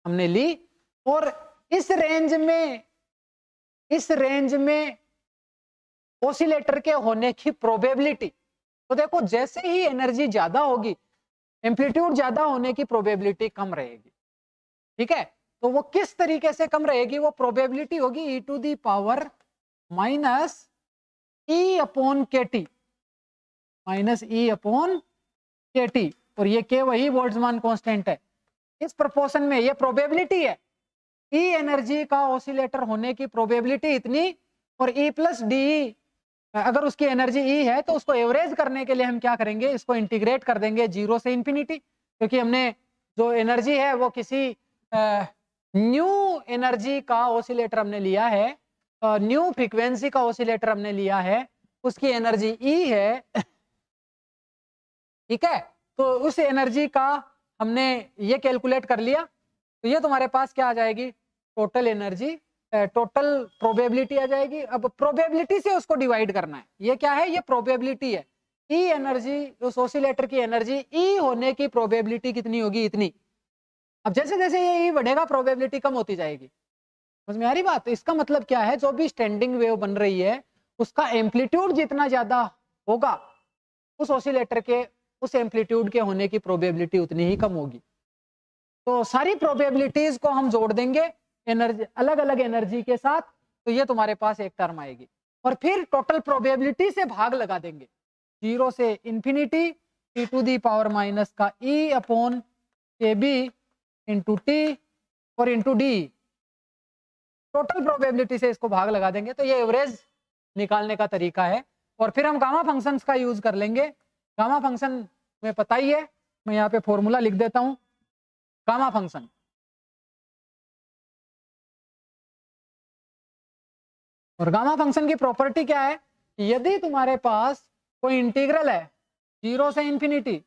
हमने ली, और इस रेंज में इस रेंज में ऑसिलेटर के होने की प्रोबेबिलिटी, तो देखो जैसे ही एनर्जी ज्यादा होगी एम्पलीट्यूड ज्यादा होने की प्रोबेबिलिटी कम रहेगी। ठीक है, तो वो किस तरीके से कम रहेगी, वो प्रोबेबिलिटी होगी e to the power minus e upon k t, minus e upon k T, और ये के वही बोल्ट्जमान कांस्टेंट है। इस प्रोपोर्शन में ये प्रोबेबिलिटी है, ई एनर्जी का ऑसिलेटर होने की प्रोबेबिलिटी इतनी, और ई प्लस डी अगर उसकी एनर्जी ई है तो उसको एवरेज करने के लिए हम क्या करेंगे, इसको इंटीग्रेट कर देंगे 0 से इंफिनिटी, क्योंकि हमने जो एनर्जी है वो किसी न्यू एनर्जी का ऑसिलेटर हमने लिया है, न्यू फ्रीक्वेंसी का ऑसिलेटर हमने लिया है, उसकी एनर्जी ई है। ठीक है, तो उस एनर्जी का हमने ये कैलकुलेट कर लिया, तो ये तुम्हारे पास क्या आ जाएगी, टोटल एनर्जी, टोटल प्रोबेबिलिटी आ जाएगी। अब प्रोबेबिलिटी से उसको डिवाइड करना है, ये क्या है, ये प्रोबेबिलिटी है। ई एनर्जी, उस ऑसिलेटर की एनर्जी ई होने की प्रोबेबिलिटी कितनी होगी, इतनी। अब जैसे जैसे ये ई बढ़ेगा प्रोबेबिलिटी कम होती जाएगी। समझ में आ रही बात? तो इसका मतलब क्या है, जो भी स्टैंडिंग वेव बन रही है उसका एम्पलीट्यूड जितना ज्यादा होगा उस ऑसिलेटर के उस एम्पलीट्यूड के होने की प्रोबेबिलिटी उतनी ही कम होगी। तो सारी प्रोबेबिलिटीज को हम जोड़ देंगे एनर्जी, अलग अलग एनर्जी के साथ, तो ये तुम्हारे पास एक टर्म आएगी, और फिर टोटल प्रोबेबिलिटी से भाग लगा देंगे 0 से infinity e to the power minus का e अपॉन के बी इंटू टी और इंटू डी, टोटल प्रोबेबिलिटी से इसको भाग लगा देंगे, तो ये एवरेज निकालने का तरीका है। और फिर हम गामा फंक्शंस का यूज कर लेंगे। गामा फंक्शन में पता ही है, मैं यहाँ पे फॉर्मूला लिख देता हूं। गामा फंक्शन, और गामा फंक्शन की प्रॉपर्टी क्या है, यदि तुम्हारे पास कोई इंटीग्रल है 0 से इंफिनिटी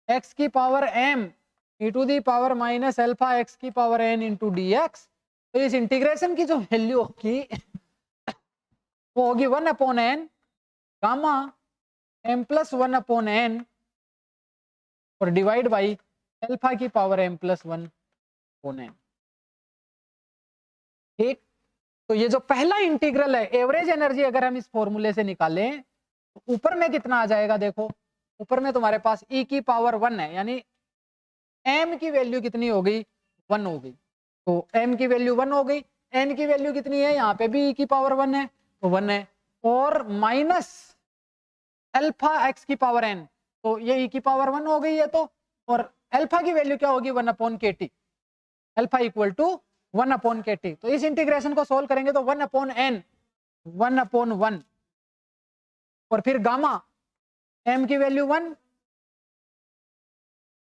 x की power m e to the power minus alpha x की power n into d x, तो इस इंटीग्रेशन की जो वैल्यू होगी वो होगी 1 upon n gamma m plus 1 upon n और डिवाइड बाई अल्फा की power m plus 1 upon n। ठीक, तो ये जो पहला इंटीग्रल है, एवरेज एनर्जी अगर हम इस फॉर्मूले से निकालें तो ऊपर में कितना आ जाएगा, देखो ऊपर में तुम्हारे पास e की पावर 1 है, यानी m की वैल्यू कितनी हो गई, 1 हो गई। तो m की वैल्यू 1 हो गई, n की वैल्यू कितनी है, यहाँ पे भी e की पावर 1 है तो 1 है, और माइनस अल्फा x की पावर n, तो ये e की पावर 1 हो गई है, तो और अल्फा की वैल्यू क्या होगी, 1 upon k t, alpha equal to 1 upon k t. तो इस इंटीग्रेशन को सोल्व करेंगे तो 1 अपॉन n 1 अपॉन 1, और फिर गामा m की वैल्यू 1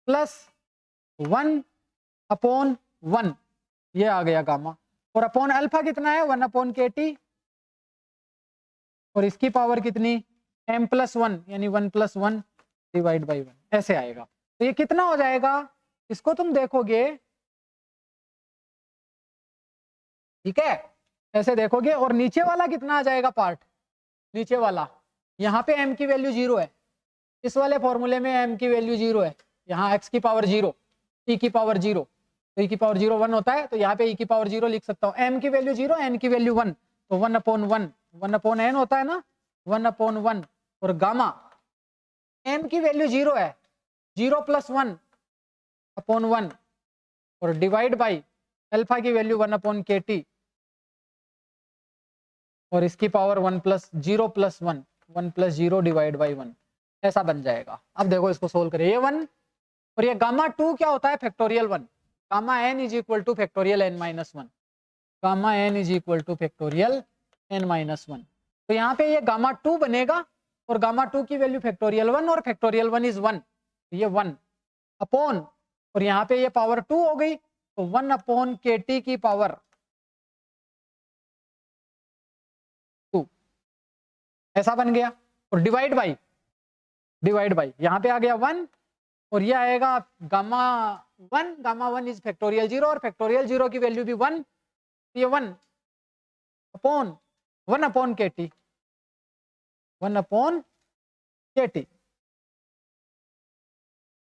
प्लस 1 अपॉन 1, ये आ गया गामा, और अपॉन अल्फा कितना है, 1 अपॉन के टी, और इसकी पावर कितनी m प्लस 1 यानी 1 प्लस 1 डिवाइड बाई 1, ऐसे आएगा। तो ये कितना हो जाएगा, इसको तुम देखोगे, ठीक है, ऐसे देखोगे, और नीचे वाला कितना आ जाएगा पार्ट, नीचे वाला, यहाँ पे m की वैल्यू 0 है, इस वाले फॉर्मूले में m की वैल्यू 0 है, यहाँ x की पावर 0, e की पावर 0, तो e की पावर 0 1 होता है, तो यहाँ पे e की पावर 0 लिख सकता हूँ, m की वैल्यू 0, n की वैल्यू 1, तो 1 अपॉन 1, 1 अपॉन n होता है ना, 1 अपॉन 1, और गामा m की वैल्यू 0 है, 0 प्लस 1 अपॉन 1, और डिवाइड बाई अल्फा की वैल्यू 1 अपॉन के टी, और इसकी power 1 plus 0 plus 1, 1 plus 0 divide by 1, ऐसा बन जाएगा। अब देखो इसको सोल्व करें, ये 1 और ये गामा 2 क्या होता है, factorial 1, gamma n is equal two factorial n minus 1, gamma n is equal two factorial n minus 1। तो यहाँ पे ये गामा 2 बनेगा, और गामा 2 की वैल्यू फैक्टोरियल 1, और फैक्टोरियल 1 इज 1, ये 1 अपॉन, और यहाँ पे ये पावर 2 हो गई, तो 1 अपॉन के टी की पावर 2, ऐसा बन गया, और डिवाइड बाई यहाँ पे आ गया 1, और ये आएगा गामा 1 इज फैक्टोरियल 0, और फैक्टोरियल 0 की वैल्यू भी 1, ये 1 upon k T, 1 upon k T,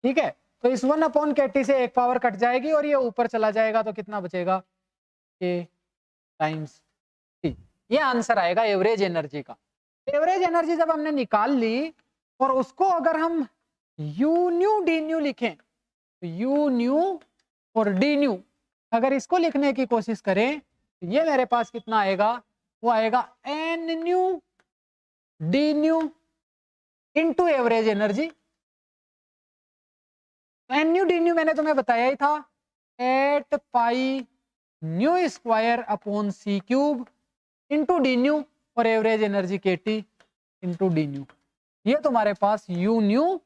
ठीक है। तो इस 1 अपॉन के टी से एक पावर कट जाएगी, और ये ऊपर चला जाएगा, तो कितना बचेगा, के टाइम्स टी, ये आंसर आएगा एवरेज एनर्जी का। एवरेज एनर्जी जब हमने निकाल ली और उसको अगर हम यू न्यू डी न्यू लिखें, तो यू न्यू और डी न्यू अगर इसको लिखने की कोशिश करें तो ये मेरे पास कितना आएगा, वो आएगा n nu D nu into average energy. N nu D nu मैंने तुम्हें बताया ही था 8 पाई न्यू स्क्वायर अपॉन सी क्यूब इंटू डी न्यू और average energy k T into D nu. ये तुम्हारे पास यू न्यू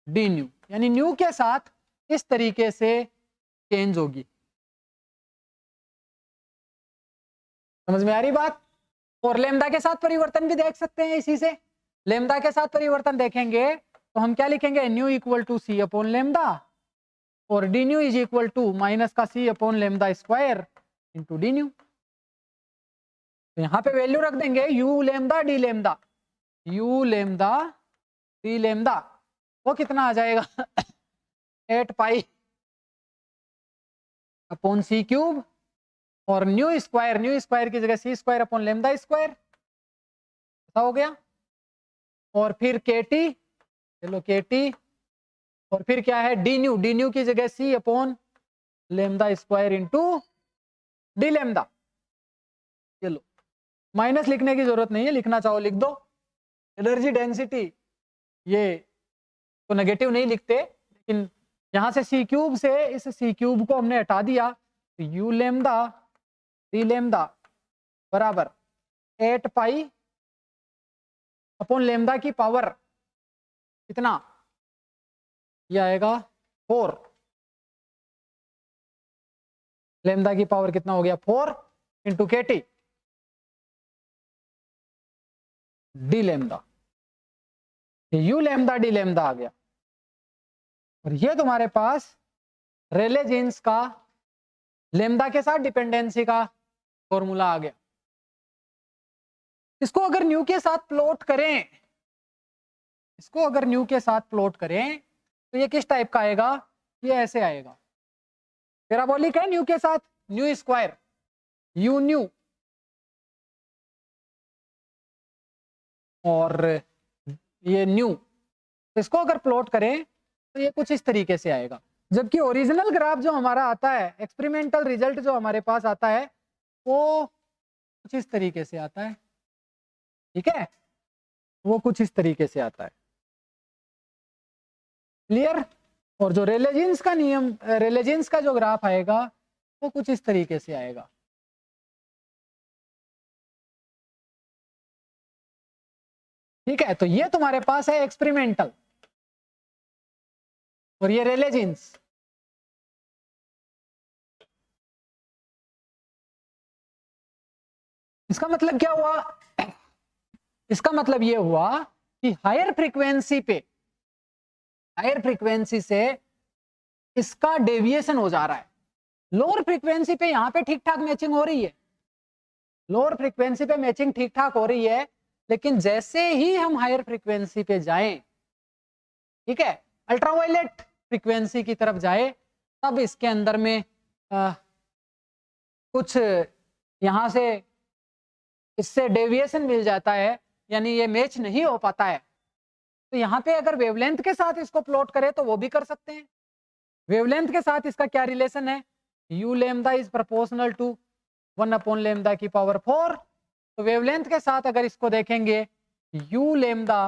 डी न्यू यानी न्यू के साथ इस तरीके से चेंज होगी। समझ में आ रही बात? और लेमदा के साथ परिवर्तन भी देख सकते हैं इसी से। लेमदा के साथ परिवर्तन देखेंगे तो हम क्या लिखेंगे, nu equal to C upon lambda और D nu is equal to minus का C upon lambda square into D nu. तो यहाँ पे वैल्यू रख देंगे U lambda D lambda, U lambda D lambda, वो कितना आ जाएगा 8 पाई अपॉन सी क्यूब और न्यू स्क्वायर की जगह C square upon lambda square, ऐसा हो गया। और फिर के टी, चलो के टी, और फिर क्या है डी न्यू की जगह C upon lambda square into D lambda. चलो माइनस लिखने की जरूरत नहीं है, लिखना चाहो लिख दो। एनर्जी डेंसिटी ये तो नेगेटिव नहीं लिखते, लेकिन यहां से सी क्यूब से इस सी क्यूब को हमने हटा दिया तो यू लेमदा डी लेमदा बराबर 8 पाई अपॉन लेमदा की पावर कितना, ये आएगा 4, लेमदा की पावर कितना हो गया 4 इंटू के T D lambda, U lambda D lambda आ गया। और ये तुम्हारे पास रेले जीन्स का लेमदा के साथ डिपेंडेंसी का फॉर्मूला आ गया। इसको अगर न्यू के साथ प्लॉट करें, इसको अगर न्यू के साथ प्लॉट करें तो ये किस टाइप का आएगा, ये ऐसे आएगा। पैराबोलिक है न्यू के साथ, न्यू स्क्वायर यू न्यू और ये न्यू, इसको अगर प्लॉट करें तो ये कुछ इस तरीके से आएगा। जबकि ओरिजिनल ग्राफ जो हमारा आता है, एक्सपेरिमेंटल रिजल्ट जो हमारे पास आता है वो कुछ इस तरीके से आता है, ठीक है, वो कुछ इस तरीके से आता है। क्लियर? और जो रेले जीन्स का नियम, रेले जीन्स का जो ग्राफ आएगा वो कुछ इस तरीके से आएगा। ठीक है, तो ये तुम्हारे पास है एक्सपेरिमेंटल और ये रेले जीन्स। इसका मतलब क्या हुआ, इसका मतलब ये हुआ कि हायर फ्रीक्वेंसी पे, हायर फ्रीक्वेंसी से इसका डेविएशन हो जा रहा है। लोअर फ्रीक्वेंसी पे यहां पे ठीक ठाक मैचिंग हो रही है, लोअर फ्रीक्वेंसी पे मैचिंग ठीक ठाक हो रही है, लेकिन जैसे ही हम हायर फ्रीक्वेंसी पे जाएं, ठीक है, अल्ट्रावायलेट फ्रीक्वेंसी की तरफ जाए, तब इसके अंदर में कुछ यहां से इससे डेविएशन मिल जाता है, यानी ये मैच नहीं हो पाता है। तो यहाँ पे अगर वेवलेंथ के साथ इसको प्लॉट करें तो वो भी कर सकते हैं। वेवलेंथ के साथ इसका क्या रिलेशन है, you lambda is proportional to 1 upon lambda की पावर 4। तो वेवलेंथ के साथ अगर इसको देखेंगे यू लेमदा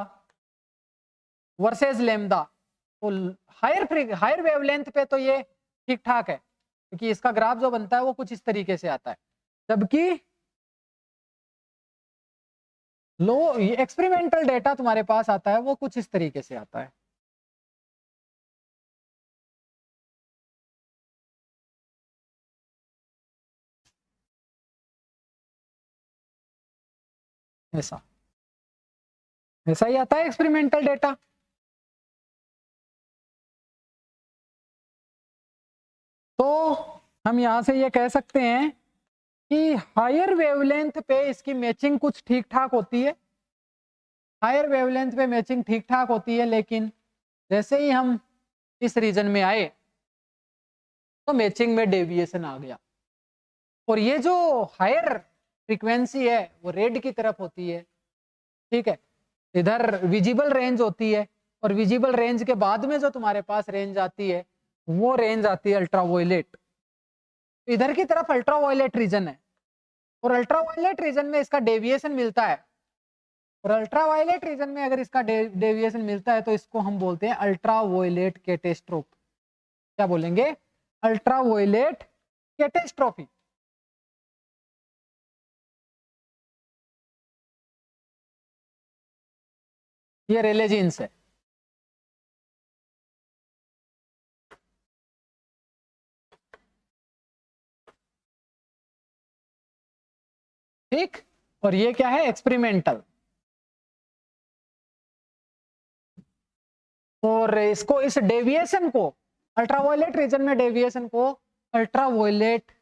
वर्सेस लेमदा, तो हायर वेवलेंथ पे तो ये ठीक ठाक है, क्योंकि इसका ग्राफ जो बनता है वो कुछ इस तरीके से आता है। जबकि लो एक्सपेरिमेंटल डेटा तुम्हारे पास आता है वो कुछ इस तरीके से आता है। ऐसा ऐसा ही आता है एक्सपेरिमेंटल डेटा। तो हम यहां से ये कह सकते हैं कि हायर वेवलेंथ पे इसकी मैचिंग कुछ ठीक ठाक होती है, हायर वेवलेंथ पे मैचिंग ठीक ठाक होती है, लेकिन जैसे ही हम इस रीजन में आए तो मैचिंग में डेविएशन आ गया। और ये जो हायर फ्रीक्वेंसी है वो रेड की तरफ होती है, ठीक है। इधर विजिबल रेंज होती है, और विजिबल रेंज के बाद में जो तुम्हारे पास रेंज आती है वो रेंज आती है अल्ट्रावायलेट। इधर की तरफ अल्ट्रावायलेट रीजन है, और अल्ट्रावायलेट रीजन में इसका डेविएशन मिलता है, और अल्ट्रावायलेट रीजन में अगर इसका डेविएशन मिलता है तो इसको हम बोलते हैं अल्ट्रावायलेट कैटेस्ट्रोफी। क्या बोलेंगे? Ultraviolet catastrophe. ये रेले जीन्स है। ठीक, और ये क्या है? एक्सपेरिमेंटल। और इसको, इस डेविएशन को, अल्ट्रावायलेट रीजन में डेविएशन को अल्ट्रावायलेट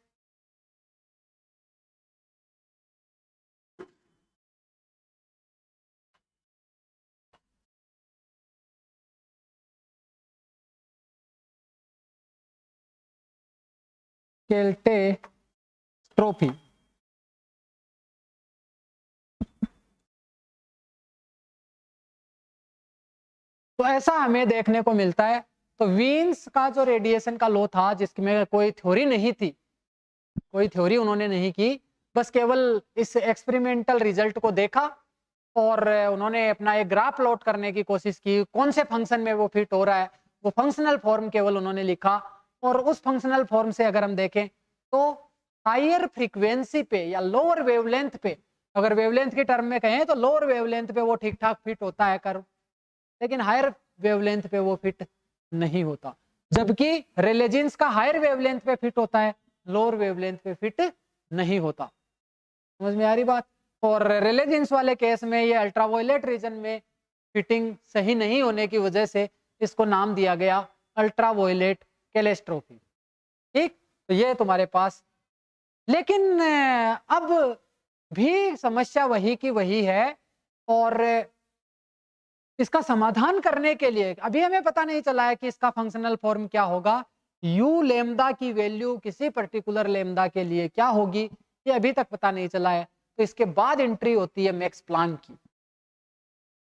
कैटेस्ट्रोफी। तो ऐसा हमें देखने को मिलता है। तो वीन्स का जो रेडिएशन का लॉ था, जिसमें कोई थ्योरी नहीं थी, कोई थ्योरी उन्होंने नहीं की, बस केवल इस एक्सपेरिमेंटल रिजल्ट को देखा और उन्होंने अपना एक ग्राफ प्लॉट करने की कोशिश की, कौन से फंक्शन में वो फिट हो रहा है, वो फंक्शनल फॉर्म केवल उन्होंने लिखा। और उस फंक्शनल फॉर्म से अगर हम देखें तो हायर फ्रीक्वेंसी पे या लोअर वेवलेंथ पे, अगर वेवलेंथ की टर्म में कहें तो लोअर वेवलेंथ पे वो ठीक ठाक फिट होता है कर्व, लेकिन हायर वेवलेंथ पे वो फिट नहीं होता। जबकि रेले जीन्स का हायर वेवलेंथ पे फिट होता है, लोअर वेवलेंथ पे फिट नहीं होता। समझ में आ रही बात? और रेले जीन्स वाले केस में ये अल्ट्रावायलेट रीजन में फिटिंग सही नहीं होने की वजह से इसको नाम दिया गया अल्ट्रावायलेट कैटेस्ट्रोफी। ठीक, तो ये तुम्हारे पास, लेकिन अब भी समस्या वही की वही है, और इसका समाधान करने के लिए अभी हमें पता नहीं चला है कि इसका फंक्शनल फॉर्म क्या होगा, यू लेमदा की वैल्यू किसी पर्टिकुलर लेमदा के लिए क्या होगी, ये अभी तक पता नहीं चला है। तो इसके बाद एंट्री होती है मैक्स प्लांक की।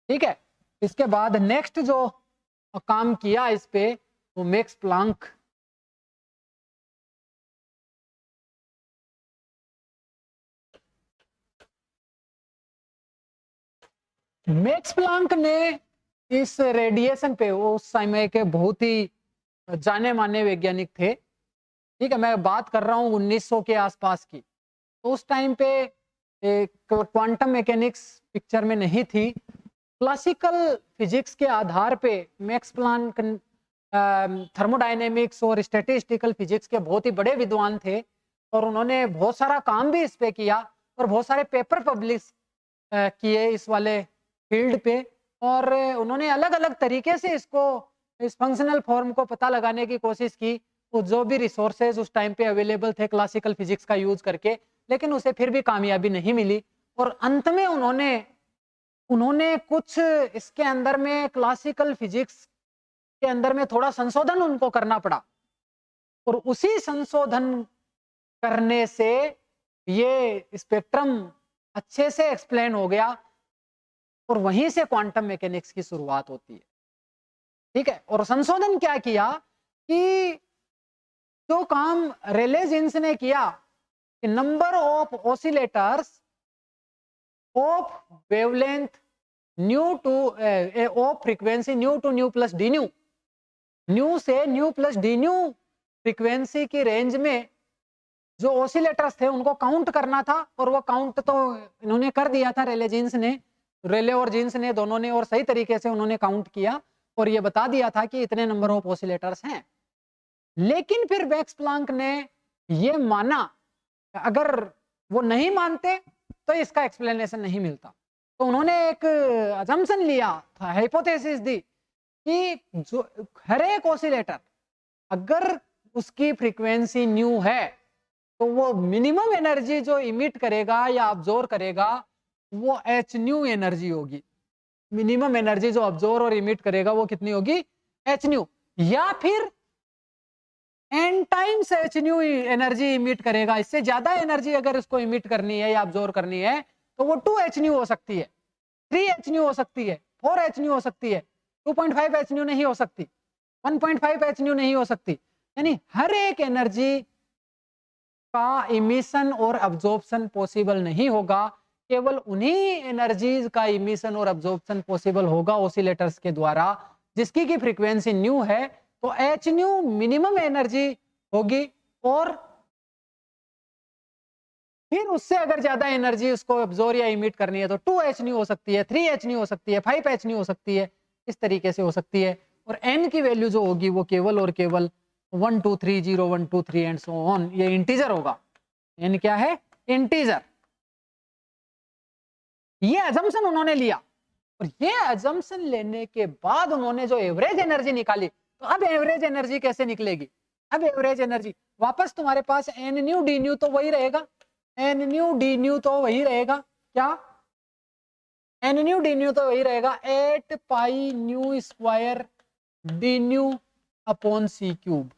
ठीक है, इसके बाद नेक्स्ट जो काम किया इस पे वो मैक्स प्लांक। मैक्स प्लांक ने इस रेडिएशन पे, वो उस समय के बहुत ही जाने माने वैज्ञानिक थे। ठीक है, मैं बात कर रहा हूँ 1900 के आसपास की। तो उस टाइम पे क्वांटम मैकेनिक्स पिक्चर में नहीं थी। क्लासिकल फिजिक्स के आधार पे मैक्स प्लांक थर्मोडायनेमिक्स और स्टैटिस्टिकल फिजिक्स के बहुत ही बड़े विद्वान थे, और उन्होंने बहुत सारा काम भी इस पे किया और बहुत सारे पेपर पब्लिश किए इस वाले फील्ड पे। और उन्होंने अलग अलग तरीके से इसको, इस फंक्शनल फॉर्म को पता लगाने की कोशिश की, तो जो भी रिसोर्सेज उस टाइम पे अवेलेबल थे क्लासिकल फिजिक्स का यूज करके, लेकिन उसे फिर भी कामयाबी नहीं मिली। और अंत में उन्होंने कुछ इसके अंदर में, क्लासिकल फिजिक्स के अंदर में थोड़ा संशोधन उनको करना पड़ा, और उसी संशोधन करने से ये स्पेक्ट्रम अच्छे से एक्सप्लेन हो गया, और वहीं से क्वांटम मैकेनिक्स की शुरुआत होती है। ठीक है, और संशोधन क्या किया कि जो काम रेले जीन्स ने किया कि number of oscillators of wavelength nu to of frequency nu to nu plus D nu, nu से nu plus D nu frequency की रेंज में जो ऑसिलेटर्स थे उनको काउंट करना था। और वो काउंट तो इन्होंने कर दिया था, रेले जीन्स ने, रेले और जीन्स ने दोनों ने, और सही तरीके से उन्होंने काउंट किया और ये बता दिया था कि इतने नंबर ऑफ ऑसिलेटर्स हैं। लेकिन फिर मैक्स प्लांक ने ये माना, अगर वो नहीं मानते तो इसका एक्सप्लेनेशन नहीं मिलता। तो उन्होंने एक अजम्पशन लिया था, हाइपोथेसिस दी कि जो हर एक ऑसिलेटर अगर उसकी फ्रीक्वेंसी न्यू है तो वो मिनिमम एनर्जी जो इमिट करेगा या अब्जॉर्ब करेगा वो एच न्यू एनर्जी होगी। मिनिमम एनर्जी जो अब्जॉर्ब और इमिट करेगा वो कितनी होगी? H new. या फिर n times H new energy emit करेगा। इससे ज्यादा एनर्जी अगर इसको इमिट करनी है या अब्जॉर्ब करनी है तो वो 2h न्यू हो सकती है, 3h न्यू हो सकती है, 4h न्यू हो सकती है, 2.5h न्यू नहीं हो सकती, 1.5h न्यू नहीं हो सकती। यानी हर एक एनर्जी का इमिशन और अब्जॉर्प्शन पॉसिबल नहीं होगा, केवल उन्हीं एनर्जीज का इमिशन और अब्जॉर्प्शन पॉसिबल होगा ऑसिलेटर्स के द्वारा जिसकी की फ्रीक्वेंसी न्यू है। तो एच न्यू मिनिमम एनर्जी होगी और फिर उससे अगर ज्यादा एनर्जी उसको अब्जॉर्ब या इमिट करनी है तो 2h न्यू हो सकती है, 3h न्यू हो सकती है, 5h न्यू हो सकती है, इस तरीके से हो सकती है। और n की वैल्यू जो होगी वो केवल और केवल 1 2 3 0 1 2 3 एंड सो ऑन, ये इंटीजर होगा। n क्या है? इंटीजर। ये अजम्पशन उन्होंने लिया और ये अजम्पशन लेने के बाद उन्होंने जो एवरेज एनर्जी निकाली, तो अब एवरेज एनर्जी कैसे निकलेगी? अब एवरेज एनर्जी वापस तुम्हारे पास एन न्यू डी न्यू तो वही रहेगा, एन न्यू डी न्यू तो वही रहेगा। क्या? एन न्यू डी न्यू तो वही रहेगा 8 pi nu square D nu upon सी क्यूब।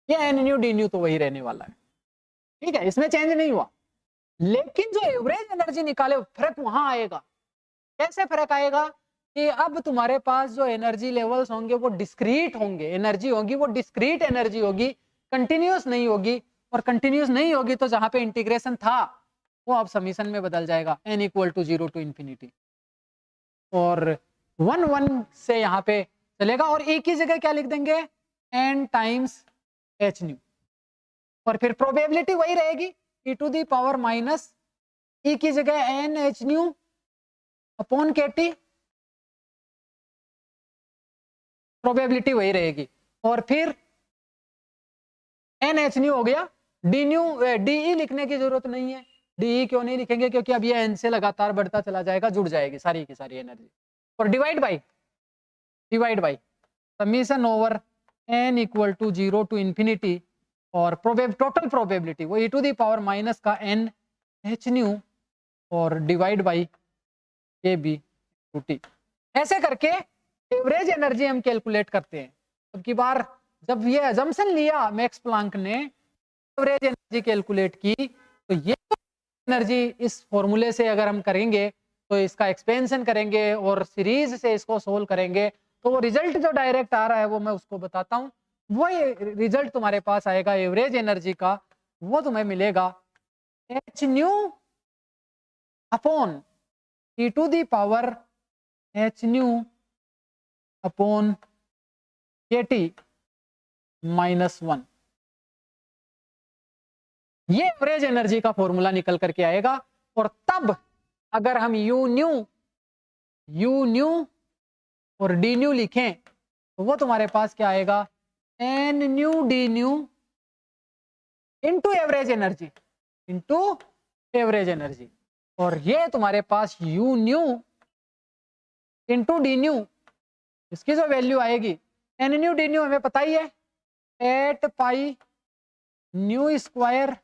ये एन न्यू डी न्यू तो वही रहने वाला है, ठीक है, इसमें चेंज नहीं हुआ। लेकिन जो एवरेज एनर्जी निकाले फर्क वहां आएगा। कैसे फर्क आएगा? कि अब तुम्हारे पास जो एनर्जी लेवल्स होंगे वो डिस्क्रीट होंगे, एनर्जी होगी वो डिस्क्रीट एनर्जी होगी, कंटिन्यूअस नहीं होगी। और कंटिन्यूअस नहीं होगी तो जहां पे इंटीग्रेशन था वो अब समीशन में बदल जाएगा, n equal to 0 to infinity, और 1 1 से यहाँ पे चलेगा। और e की जगह क्या लिख देंगे? n टाइम्स h न्यू, और फिर प्रोबेबिलिटी वही रहेगी e to the power minus e की जगह n h nu upon kt, probability वही रहेगी। और फिर n h न्यू हो गया, डी न्यू डी लिखने की जरूरत नहीं है। डी क्यों नहीं लिखेंगे? क्योंकि अब ये n से लगातार बढ़ता चला जाएगा, जुड़ जाएगी सारी की सारी एनर्जी। और divide by summation over n equal to 0 to infinity, और टोटल प्रोबेबिलिटी वो e to the power minus का n h न्यू और divide by a b to t. ऐसे करके एवरेज एनर्जी हम कैलकुलेट करते हैं। अब की बार जब ये अजम्पशन लिया मैक्स प्लांक ने, एवरेज एनर्जी कैलकुलेट की, तो ये एनर्जी इस फॉर्मूले से अगर हम करेंगे तो इसका एक्सपेंशन करेंगे और सीरीज से इसको सोल्व करेंगे तो वो रिजल्ट जो डायरेक्ट आ रहा है वो मैं उसको बताता हूँ। वो रिजल्ट तुम्हारे पास आएगा एवरेज एनर्जी का, वो तुम्हें मिलेगा h nu upon e to the power h nu upon kt minus 1। ये एवरेज एनर्जी का फॉर्मूला निकल करके आएगा। और तब अगर हम u न्यू और d न्यू लिखें तो वो तुम्हारे पास क्या आएगा? n new d new into average energy, और ये तुम्हारे पास u new into D new, इसकी जो वैल्यू आएगी n न्यू डी न्यू हमें पता ही है 8 pi nu square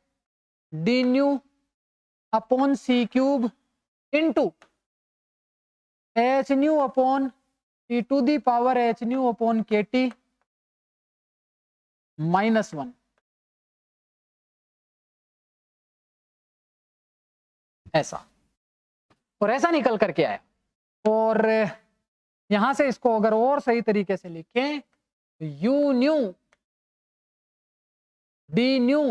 D nu upon C cube into h nu upon e to the power h nu upon kt minus 1। ऐसा, और ऐसा निकल करके आया। और यहां से इसको अगर और सही तरीके से लिखें तो u न्यू डी न्यू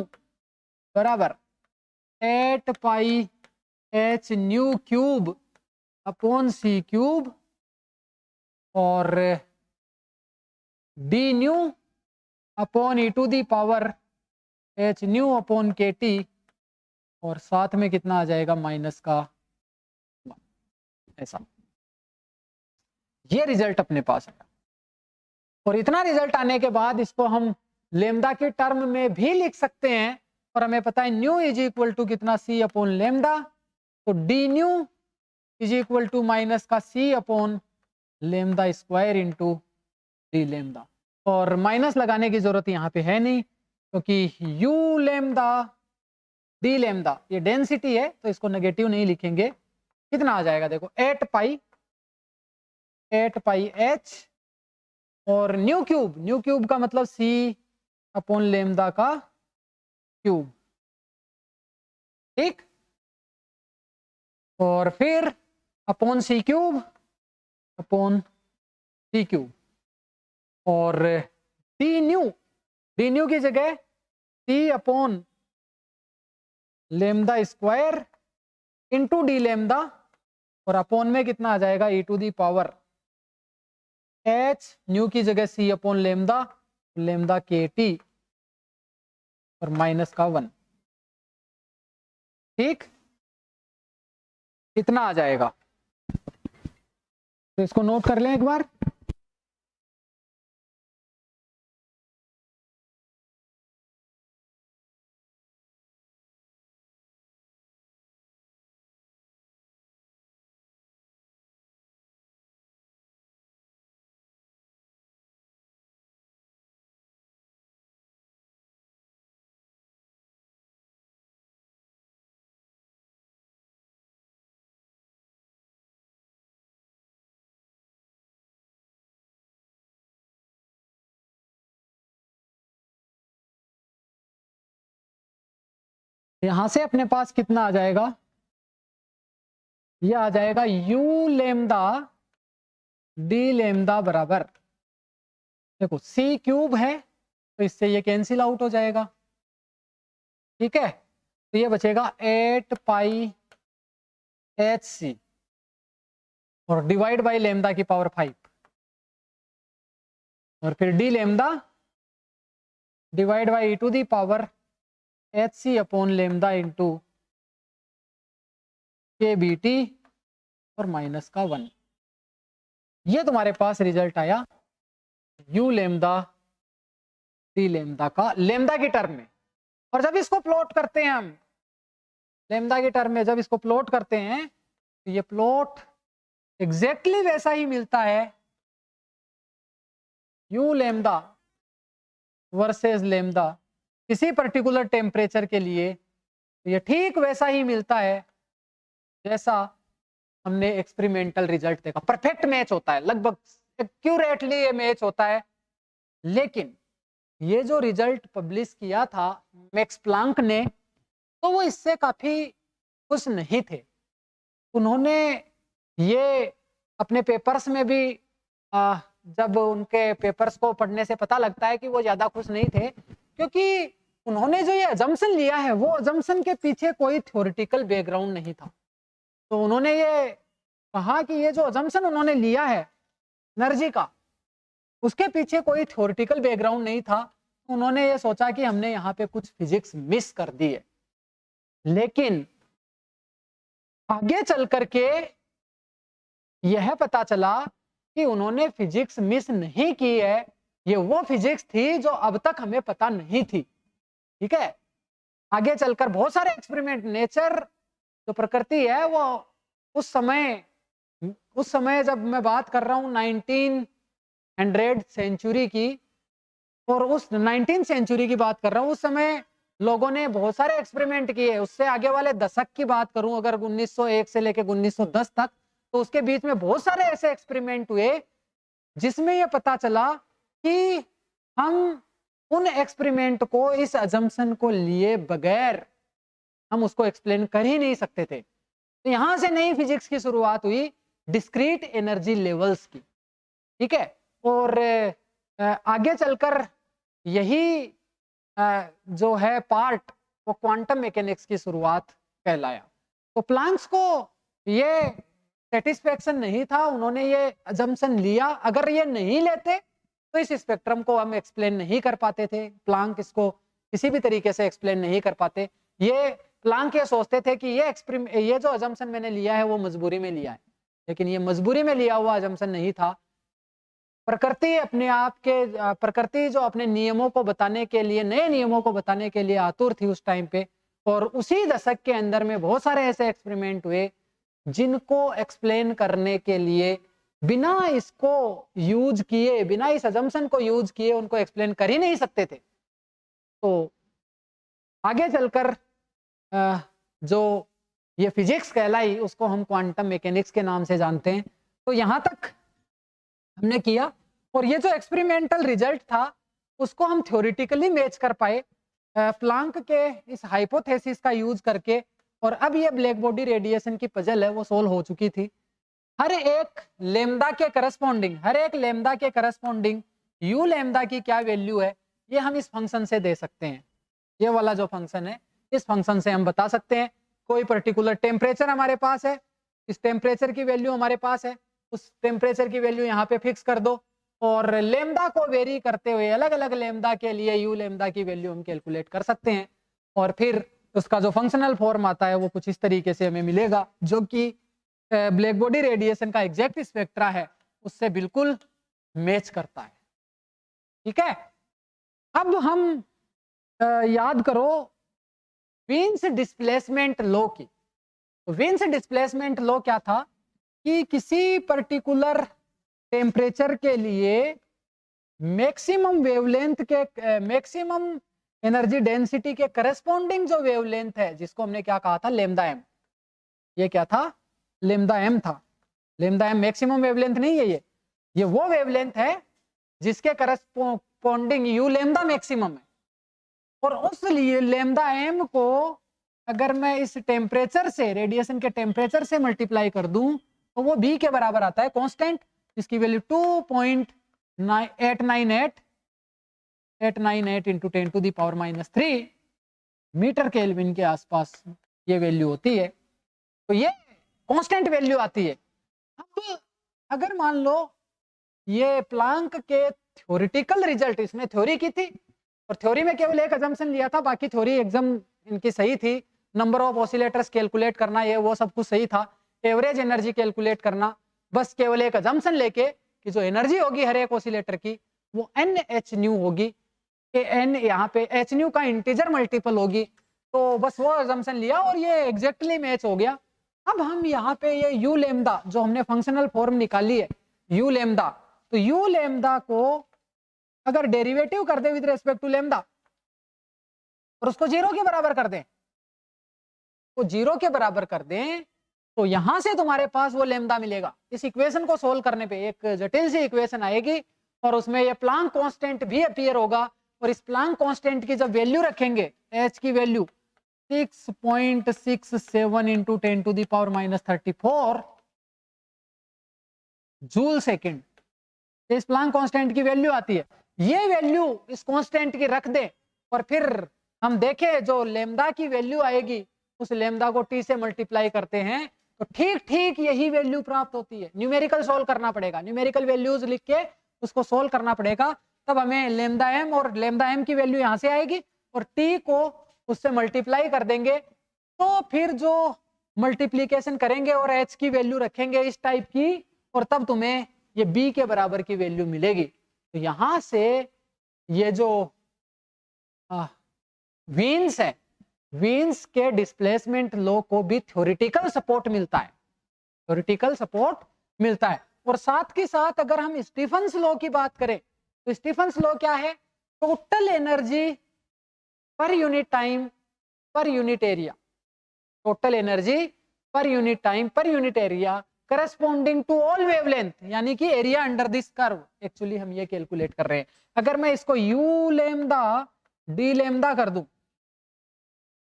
बराबर 8 pi h nu cube upon सी क्यूब, और D nu upon e to the power h nu upon kt, और साथ में कितना आ जाएगा? माइनस का 1। ऐसा ये रिजल्ट अपने पास आया। और इतना रिजल्ट आने के बाद इसको हम लेमदा के टर्म में भी लिख सकते हैं, और हमें पता है न्यू इज इक्वल टू कितना? c upon lambda. तो D nu is equal to minus का c upon lambda square into D lambda. और माइनस लगाने की जरूरत यहाँ पे है नहीं, क्योंकि u लेमदा डी लेमदा ये डेंसिटी है तो इसको नेगेटिव नहीं लिखेंगे। कितना आ जाएगा? देखो 8 पाई h, और न्यू क्यूब का मतलब c अपॉन लेमदा का क्यूब, ठीक, और फिर अपॉन सी क्यूब अपॉन सी क्यूब, और डी न्यू की जगह C upon lambda square into D lambda, और अपॉन में कितना आ जाएगा E to the power H, nu की जगह सी अपॉन लेमदा, लेमदा के टी और माइनस का 1, ठीक, इतना आ जाएगा। तो इसको नोट कर लें एक बार। यहां से अपने पास कितना आ जाएगा, ये आ जाएगा यू लेमदा डी लेमदा बराबर, देखो सी क्यूब है तो इससे ये कैंसिल आउट हो जाएगा, ठीक है, तो ये बचेगा 8 पाई एच सी और डिवाइड बाई लेमदा की पावर 5, और फिर d lambda divide by e to the power H C upon lambda into k B t और माइनस का 1, ये तुम्हारे पास रिजल्ट आया यू लेमदा डी लेमदा का लेमदा की टर्म में। और जब इसको प्लॉट करते हैं हम लेमदा की टर्म में, जब इसको प्लॉट करते हैं तो ये प्लॉट एग्जैक्टली वैसा ही मिलता है, यू लेमदा वर्सेस लेमदा किसी पर्टिकुलर टेम्परेचर के लिए, तो ये ठीक वैसा ही मिलता है जैसा हमने एक्सपेरिमेंटल रिजल्ट देखा, परफेक्ट मैच होता है, लगभग एक्यूरेटली ये मैच होता है। लेकिन ये जो रिजल्ट पब्लिश किया था मैक्स प्लांक ने, तो वो इससे काफी खुश नहीं थे। उन्होंने ये अपने पेपर्स में भी जब उनके पेपर्स को पढ़ने से पता लगता है कि वो ज्यादा खुश नहीं थे, क्योंकि उन्होंने जो ये अजम्पशन लिया है वो अजम्पशन के पीछे कोई थ्योरेटिकल बैकग्राउंड नहीं था। तो उन्होंने ये कहा कि ये जो अजम्पशन उन्होंने लिया है एनर्जी का, उसके पीछे कोई थ्योरेटिकल बैकग्राउंड नहीं था। उन्होंने ये सोचा कि हमने यहाँ पे कुछ फिजिक्स मिस कर दी है। लेकिन आगे चल करके यह पता चला कि उन्होंने फिजिक्स मिस नहीं की है, ये वो फिजिक्स थी जो अब तक हमें पता नहीं थी, ठीक है। आगे चलकर बहुत सारे एक्सपेरिमेंट, नेचर जो प्रकृति है वो उस समय जब मैं बात कर रहा हूँ 1900 सेंचुरी की, और उस 19th सेंचुरी की बात कर रहा हूँ, उस समय लोगों ने बहुत सारे एक्सपेरिमेंट किए। उससे आगे वाले दशक की बात करूं अगर 1901 से लेकर 1910 तक, तो उसके बीच में बहुत सारे ऐसे एक्सपेरिमेंट हुए जिसमें यह पता चला कि हम उन एक्सपेरिमेंट को, इस अजम्पशन को लिए बगैर हम उसको एक्सप्लेन कर ही नहीं सकते थे। तो यहां से नई फिजिक्स की शुरुआत हुई डिस्क्रीट एनर्जी लेवल्स की, ठीक है। और आगे चलकर यही जो है पार्ट वो क्वांटम मैकेनिक्स की शुरुआत कहलाया। तो प्लांक्स को ये सेटिस्फेक्शन नहीं था, उन्होंने ये अजम्पशन लिया। अगर ये नहीं लेते तो इस स्पेक्ट्रम को हम एक्सप्लेन नहीं कर पाते थे, प्लांक इसको किसी भी तरीके से एक्सप्लेन नहीं कर पाते। ये प्लांक ये सोचते थे कि ये जो अजम्पशन मैंने लिया है वो मजबूरी में लिया है, लेकिन ये मजबूरी में लिया हुआ अजम्पशन नहीं था। प्रकृति अपने आप के प्रकृति जो अपने नियमों को बताने के लिए, नए नियमों को बताने के लिए आतुर थी उस टाइम पे। और उसी दशक के अंदर में बहुत सारे ऐसे एक्सपेरिमेंट हुए जिनको एक्सप्लेन करने के लिए बिना इसको यूज किए, बिना इस अजम्पशन को यूज किए उनको एक्सप्लेन कर ही नहीं सकते थे। तो आगे चलकर जो ये फिजिक्स कहलाई उसको हम क्वांटम मैकेनिक्स के नाम से जानते हैं। तो यहां तक हमने किया। और ये जो एक्सपेरिमेंटल रिजल्ट था उसको हम थ्योरेटिकली मैच कर पाए प्लांक के इस हाइपोथेसिस का यूज करके, और अब ये ब्लैक बॉडी रेडिएशन की पजल है वो सोल्व हो चुकी थी। हर एक लेमदा के करस्पॉन्डिंग यू लेमदा की क्या वैल्यू है ये हम इस फंक्शन से दे सकते हैं। ये वाला जो फंक्शन है इस फंक्शन से हम बता सकते हैं। कोई पर्टिकुलर टेम्परेचर हमारे पास है, इस टेम्परेचर की वैल्यू हमारे पास है, उस टेम्परेचर की वैल्यू यहाँ पे फिक्स कर दो, और लेमदा को वेरी करते हुए अलग अलग लेमदा के लिए यू लेमदा की वैल्यू हम कैलकुलेट कर सकते हैं, और फिर उसका जो फंक्शनल फॉर्म आता है वो कुछ इस तरीके से हमें मिलेगा, जो कि ब्लैक बॉडी रेडिएशन का एग्जैक्ट स्पेक्ट्रा है उससे बिल्कुल मैच करता है। ठीक है, अब हम याद करो वीन्स डिस्प्लेसमेंट लॉ की। तो वीन्स डिस्प्लेसमेंट लॉ क्या था कि किसी पर्टिकुलर टेम्परेचर के लिए मैक्सिमम वेवलेंथ के मैक्सिमम एनर्जी डेंसिटी के करस्पॉन्डिंग जो वेवलेंथ है जिसको हमने क्या कहा था, लेमदा एम। ये क्या था, लेमदा एम था। लेमदा एम मैक्सिमम वेवलेंथ नहीं है, ये वो वेवलेंथ है जिसके करस्पॉन्डिंग यू लेमदा मैक्सिमम है। और उस लिए लेमदा एम को अगर मैं इस टेम्परेचर से, रेडिएशन के टेम्परेचर से मल्टीप्लाई कर दूं तो वो बी के बराबर आता है, कांस्टेंट, जिसकी वैल्यू 2.898 इंटू 10⁻³ मीटर केल्विन के आसपास ये वैल्यू होती है। तो ये कांस्टेंट वैल्यू आती है। अब अगर मान लो ये प्लांक के थ्योरेटिकल रिजल्ट, इसमें थ्योरी की थी और थ्योरी में केवल एक अजम्पशन लिया था, बाकी थ्योरी एकदम इनकी सही थी। नंबर ऑफ ऑसिलेटर्स कैलकुलेट करना ये वो सब कुछ सही था, एवरेज एनर्जी कैलकुलेट करना, बस केवल एक अजम्पशन लेके कि जो एनर्जी होगी हर एक ऑसिलेटर की वो NH होगी, एन यहाँ पे Hν का इंटीजर मल्टीपल होगी। तो बस वो अजम्पशन लिया और ये एग्जैक्टली मैच हो गया। अब हम यहाँ पे ये यू लेमदा जो हमने फंक्शनल फॉर्म निकाली है यू लेमदा, तो यू लेमदा को अगर डेरिवेटिव कर दे विद रेस्पेक्ट टू लेमदा और उसको 0 के बराबर कर दें, तो 0 के बराबर कर दें तो यहां से तुम्हारे पास वो लेमदा मिलेगा। इस इक्वेशन को सोल्व करने पे एक जटिल सी इक्वेशन आएगी और उसमें ये प्लांक कांस्टेंट भी अपीयर होगा, और इस प्लांक कांस्टेंट की जब वैल्यू रखेंगे एच की वैल्यू 6.67 इंटू 10⁻⁻34 जूल सेकेंड, इस प्लांक कांस्टेंट की वैल्यू आती है। ये वैल्यू इस कांस्टेंट की रख दे और फिर हम देखें जो लेमदा की वैल्यू आएगी उस लेमदा को टी से मल्टीप्लाई करते हैं तो ठीक ठीक यही वैल्यू प्राप्त होती है। न्यूमेरिकल सोल्व करना पड़ेगा, न्यूमेरिकल वैल्यूज लिख के उसको सोल्व करना पड़ेगा, तब हमें लेमदा एम और लेमदा एम की वैल्यू यहां से आएगी और टी को उससे मल्टीप्लाई कर देंगे। तो फिर जो मल्टीप्लीकेशन करेंगे और एच की वैल्यू रखेंगे इस टाइप की, और तब तुम्हें ये बी के बराबर की वैल्यू मिलेगी। तो यहां से ये जो वीन्स है, वीन्स के डिस्प्लेसमेंट लॉ को भी थ्योरेटिकल सपोर्ट मिलता है, थ्योरेटिकल सपोर्ट मिलता है। और साथ के साथ अगर हम स्टीफन्स लॉ की बात करें तो स्टीफन्स लॉ क्या है, टोटल एनर्जी पर unit time per unit area, total energy पर unit time per unit area corresponding to all wavelength, यानी कि area under this curve. Actually हम ये कैलकुलेट कर रहे हैं। अगर मैं इसको यू लेमदा डी लेमदा कर दूं,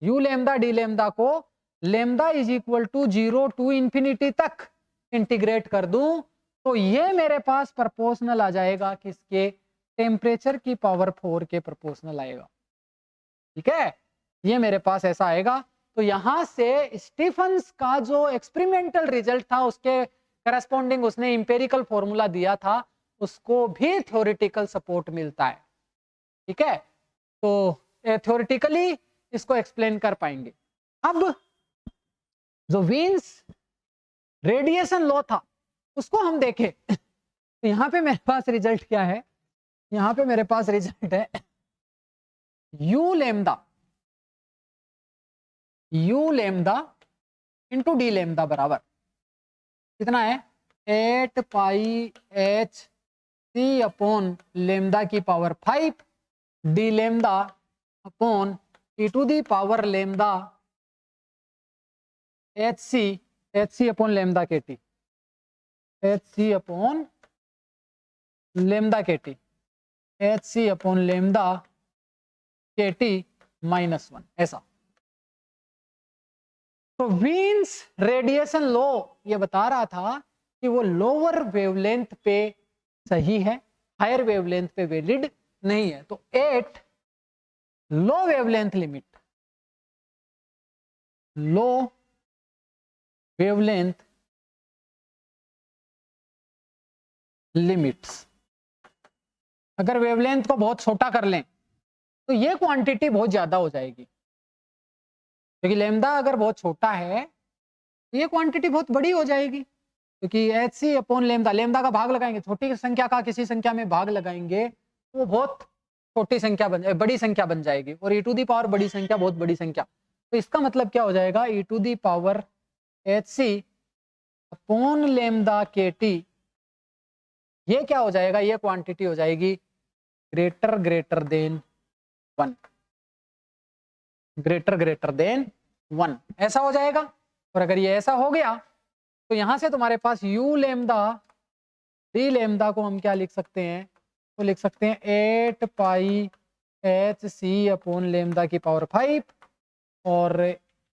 यू लेमदा डी लेमदा को lambda is equal to 0 to infinity तक इंटीग्रेट कर दूं तो ये मेरे पास प्रोपोर्शनल आ जाएगा किसके, टेम्परेचर की पावर 4 के प्रोपोर्शनल आएगा। ठीक है, ये मेरे पास ऐसा आएगा। तो यहां से स्टीफन्स का जो एक्सपेरिमेंटल रिजल्ट था उसके करस्पॉन्डिंग उसने इंपेरिकल फॉर्मूला दिया था, उसको भी थ्योरेटिकल सपोर्ट मिलता है। ठीक है, तो थ्योरेटिकली इसको एक्सप्लेन कर पाएंगे। अब जो वीन्स रेडिएशन लॉ था उसको हम देखें तो यहां पे मेरे पास रिजल्ट क्या है, यहां पे मेरे पास रिजल्ट है you lambda into D lambda बराबर कितना है 8 pi H C upon lambda की power 5 D lambda upon E to the power lambda H C upon lambda के टी, एच सी अपॉन लेमदा के टी। एच सी अपॉन लेमदा के T -1 ऐसा। तो वीन्स radiation law ये बता रहा था कि वो लोअर वेवलेंथ पे सही है, हायर वेवलेंथ पे वैलिड नहीं है। तो at low wavelength limit, low wavelength limits, अगर वेवलेंथ को बहुत छोटा कर लें तो ये क्वांटिटी बहुत ज्यादा हो जाएगी, क्योंकि लेमदा अगर बहुत छोटा है तो ये क्वांटिटी बहुत बड़ी हो जाएगी, क्योंकि एच सी अपॉन लेमदा, लेमदा का भाग लगाएंगे, छोटी संख्या का किसी संख्या में भाग लगाएंगे तो वो बहुत छोटी संख्या बड़ी संख्या बन जाएगी, और ई टू दी पावर बड़ी संख्या बहुत बड़ी संख्या। तो इसका मतलब क्या हो जाएगा, E to the power H C upon lambda के टी, ये क्या हो जाएगा, ये क्वांटिटी हो जाएगी ग्रेटर देन 1, ग्रेटर देन 1 ऐसा हो जाएगा। और अगर ये ऐसा हो गया तो यहां से तुम्हारे पास यू लेमदा डी लेमदा को हम क्या लिख सकते हैं, तो लिख सकते हैं 8 pi H C upon lambda की पावर 5 और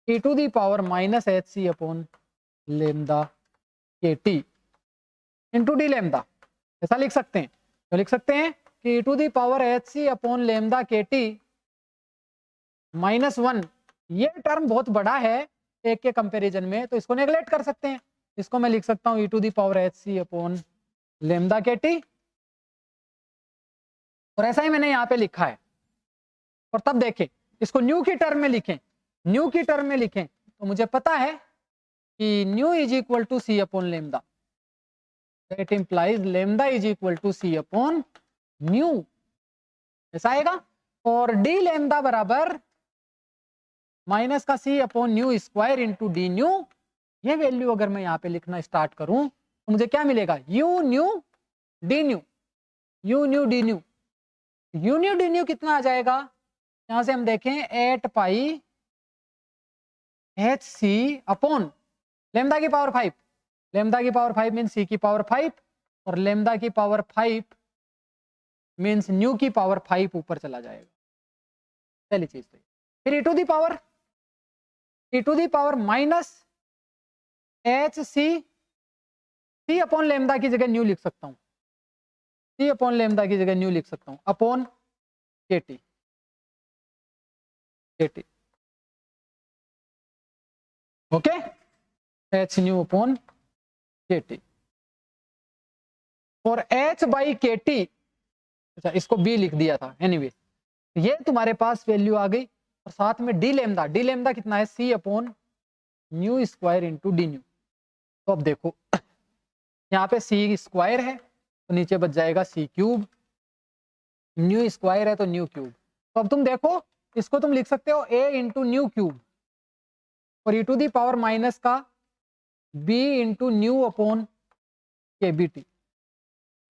ई to the power minus H C upon lambda के टी इंटू डी लेमदा, ऐसा लिख सकते हैं। तो लिख सकते हैं कि E to the power H C upon lambda के टी -1, ये टर्म बहुत बड़ा है एक के कंपैरिजन में, तो इसको नेगलेक्ट कर सकते हैं। इसको मैं लिख सकता हूँ E to the power H C upon lambda के टी, और ऐसा ही मैंने यहाँ पे लिखा है। और तब देखें इसको न्यू की टर्म में लिखें, न्यू की टर्म में लिखें तो मुझे पता है कि nu is equal to C upon lambda, that implies lambda is equal to C upon nu, ऐसा आएगा। और डी लेमदा बराबर माइनस का C upon nu square into D nu, ये वैल्यू अगर मैं यहाँ पे लिखना स्टार्ट करूं तो मुझे क्या मिलेगा, U nu D nu, U nu D nu, U nu D nu कितना आ जाएगा, यहां से हम देखें 8 pi H C upon lambda की पावर 5, लेमदा की पावर 5 मीन्स सी की पावर 5 और लेमदा की पावर 5 मीन्स न्यू की पावर 5 ऊपर चला जाएगा, पहली चीज। तो फिर E to the power minus H C upon lambda की जगह न्यू लिख सकता हूं, सी अपॉन लेमदा की जगह न्यू लिख सकता हूं upon k T, okay, H nu upon k T और एच बाई के टी, अच्छा इसको बी लिख दिया था एनीवे, ये तुम्हारे पास वैल्यू आ गई। और साथ में डी लेमदा कितना है, C upon nu square into D nu. तो अब देखो यहाँ पे सी स्क्वायर है तो नीचे बच जाएगा सी क्यूब, न्यू स्क्वायर है तो न्यू क्यूब। तो अब तुम देखो इसको तुम लिख सकते हो ए इंटू न्यू क्यूब और ई टू दी पावर माइनस का बी इंटू न्यू अपॉन के B t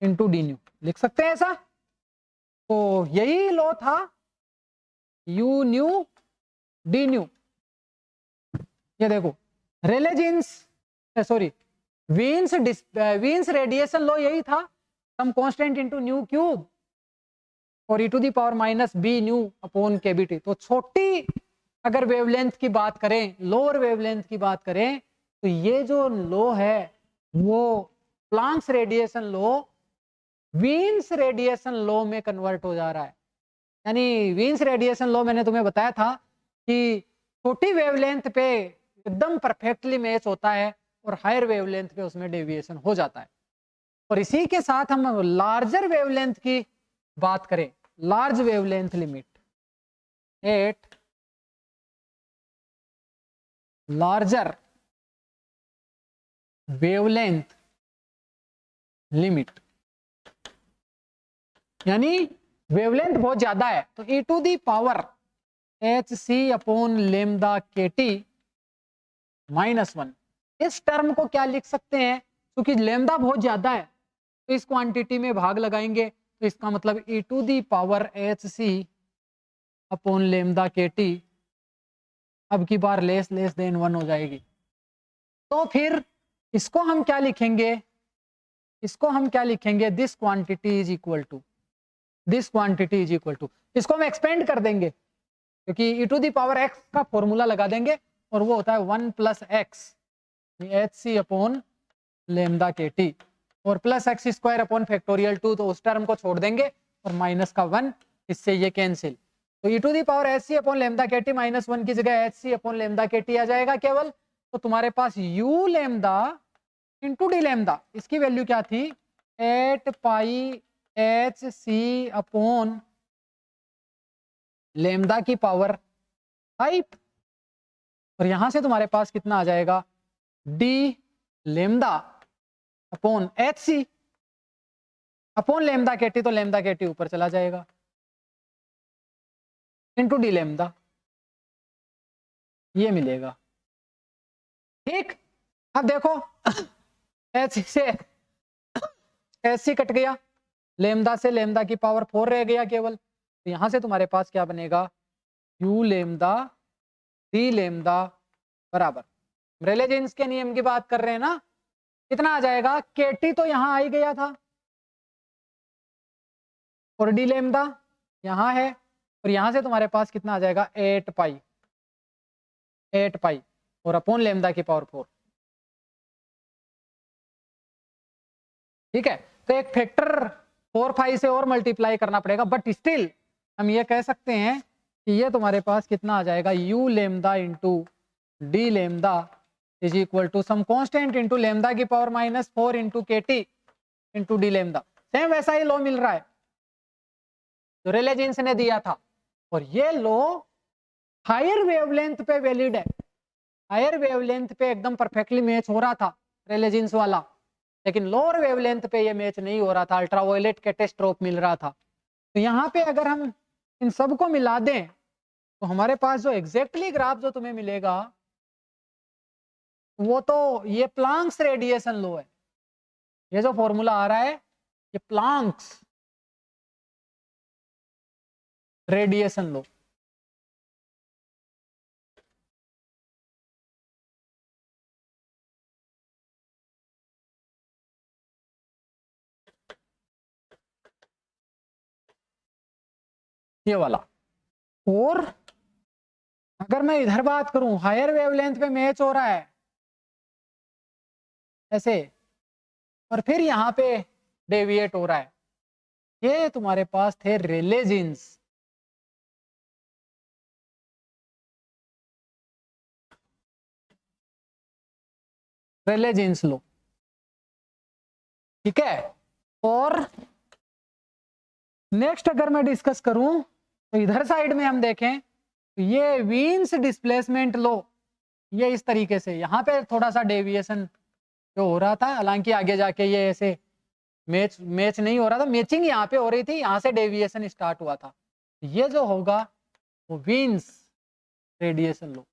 into D nu, लिख सकते हैं ऐसा। तो यही लॉ था यू न्यू डी न्यू, ये देखो Rayleigh Jeans sorry Wien's radiation law यही था, some constant into nu cube और ई to the power minus B nu upon के बी टी। तो छोटी अगर वेवलेंथ की बात करें, लोअर वेवलेंथ की बात करें, तो ये जो लॉ है वो Planck's radiation law Wien's radiation law में कन्वर्ट हो जा रहा है। यानी वीन्स रेडिएशन लॉ मैंने तुम्हें बताया था कि छोटी वेवलेंथ पे एकदम परफेक्टली मैच होता है और हायर वेवलेंथ पे उसमें डेविएशन हो जाता है। और इसी के साथ हम लार्जर वेवलेंथ की बात करें, large wavelength limit at larger wavelength limit, यानी वेवलेंथ बहुत ज्यादा है तो E to the power H C upon lambda के टी -1, इस टर्म को क्या लिख सकते हैं, क्योंकि लेमदा बहुत ज्यादा है तो इस क्वांटिटी में भाग लगाएंगे तो इसका मतलब E to the power H C upon lambda के टी अब की बार लेस देन 1 हो जाएगी। तो फिर इसको हम क्या लिखेंगे, इसको हम क्या लिखेंगे, this quantity is equal to this quantity is equal to, इसको हम एक्सपेंड कर देंगे क्योंकि e to the power x का फॉर्मूला लगा देंगे और वो होता है 1 प्लस एक्स एच सी अपॉन लेमदा के टी और plus x square upon factorial 2, तो उस टर्म को छोड़ देंगे और माइनस का 1, इससे ये कैंसिल, तो e to the power H C upon lambda के टी माइनस 1 की जगह एच सी अपॉन लेमदा के टी आ जाएगा केवल। तो तुम्हारे पास u lambda into D lambda, इसकी वैल्यू क्या थी 8 pi H C upon lambda की पावर 5, और यहां से तुम्हारे पास कितना आ जाएगा डी लेमदा अपॉन एच सी अपॉन लेमदा के टी, तो लेमदा के टी ऊपर चला जाएगा इंटू डी लेमदा, ये मिलेगा। ठीक, अब देखो एच सी कट गया, लेमदा से लेमदा की पावर 4 रह गया केवल, तो यहां से तुम्हारे पास क्या बनेगा यू लेमदा डी लेमदा बराबर, रेले जीन्स के नियम की बात कर रहे हैं ना, कितना आ जाएगा केटी तो यहां आ ही गया था और डी लेमदा यहां है, और यहां से तुम्हारे पास कितना आ जाएगा 8 पाई और अपॉन लेमदा की पावर 4। ठीक है, तो एक फैक्टर 4 5 से और मल्टीप्लाई करना पड़ेगा, बट स्टिल हम ये कह सकते हैं कि ये तुम्हारे पास कितना आ जाएगा u lambda into D lambda is equal to some constant into lambda की पावर -4 इंटू के T into D lambda. Same वैसा ही लॉ मिल रहा है जो रेले जीन्स ने दिया था, और ये लॉ हायर वेवलेंथ पे वैलिड है, हायर वेवलेंथ पे एकदम परफेक्टली मैच हो रहा था रेले जीन्स वाला, लेकिन लोअर वेवलेंथ पे ये मैच नहीं हो रहा था, अल्ट्रावायलेट कैटेस्ट्रोफ मिल रहा था। तो यहाँ पे अगर हम इन सबको मिला दें तो हमारे पास जो एग्जैक्टली ग्राफ जो तुम्हें मिलेगा वो तो ये प्लांक्स रेडिएशन लो है, ये जो फॉर्मूला आ रहा है ये प्लांक्स रेडिएशन लो। ये वाला, और अगर मैं इधर बात करूं हायर वेवलेंथ पे मैच हो रहा है ऐसे, और फिर यहाँ पे डेविएट हो रहा है, ये तुम्हारे पास थे रेले जीन्स। रेले जीन्स लो, ठीक है। और नेक्स्ट अगर मैं डिस्कस करूं तो इधर साइड में हम देखें तो ये वीन्स डिस्प्लेसमेंट लो, ये इस तरीके से यहाँ पे थोड़ा सा डेविएशन जो हो रहा था, हालांकि आगे जाके ये ऐसे मैच नहीं हो रहा था, मैचिंग यहाँ पे हो रही थी, यहाँ से डेविएशन स्टार्ट हुआ था, ये जो होगा वो वीन्स रेडिएशन लो।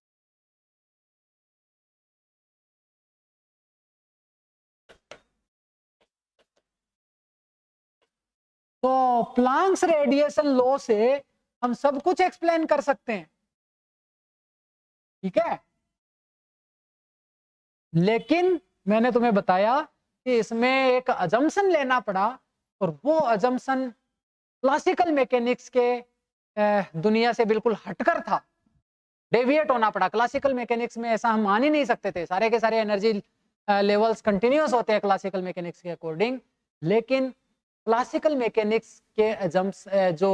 तो प्लांक्स रेडिएशन लॉ से हम सब कुछ एक्सप्लेन कर सकते हैं, ठीक है, लेकिन मैंने तुम्हें बताया कि इसमें एक अजम्पशन लेना पड़ा, और वो अजम्पशन क्लासिकल मैकेनिक्स के दुनिया से बिल्कुल हटकर था, डेविएट होना पड़ा। क्लासिकल मैकेनिक्स में ऐसा हम मान ही नहीं सकते थे, सारे के सारे एनर्जी लेवल्स कंटिन्यूअस होते हैं क्लासिकल मैकेनिक्स के अकॉर्डिंग, लेकिन क्लासिकल मैकेनिक्स के जो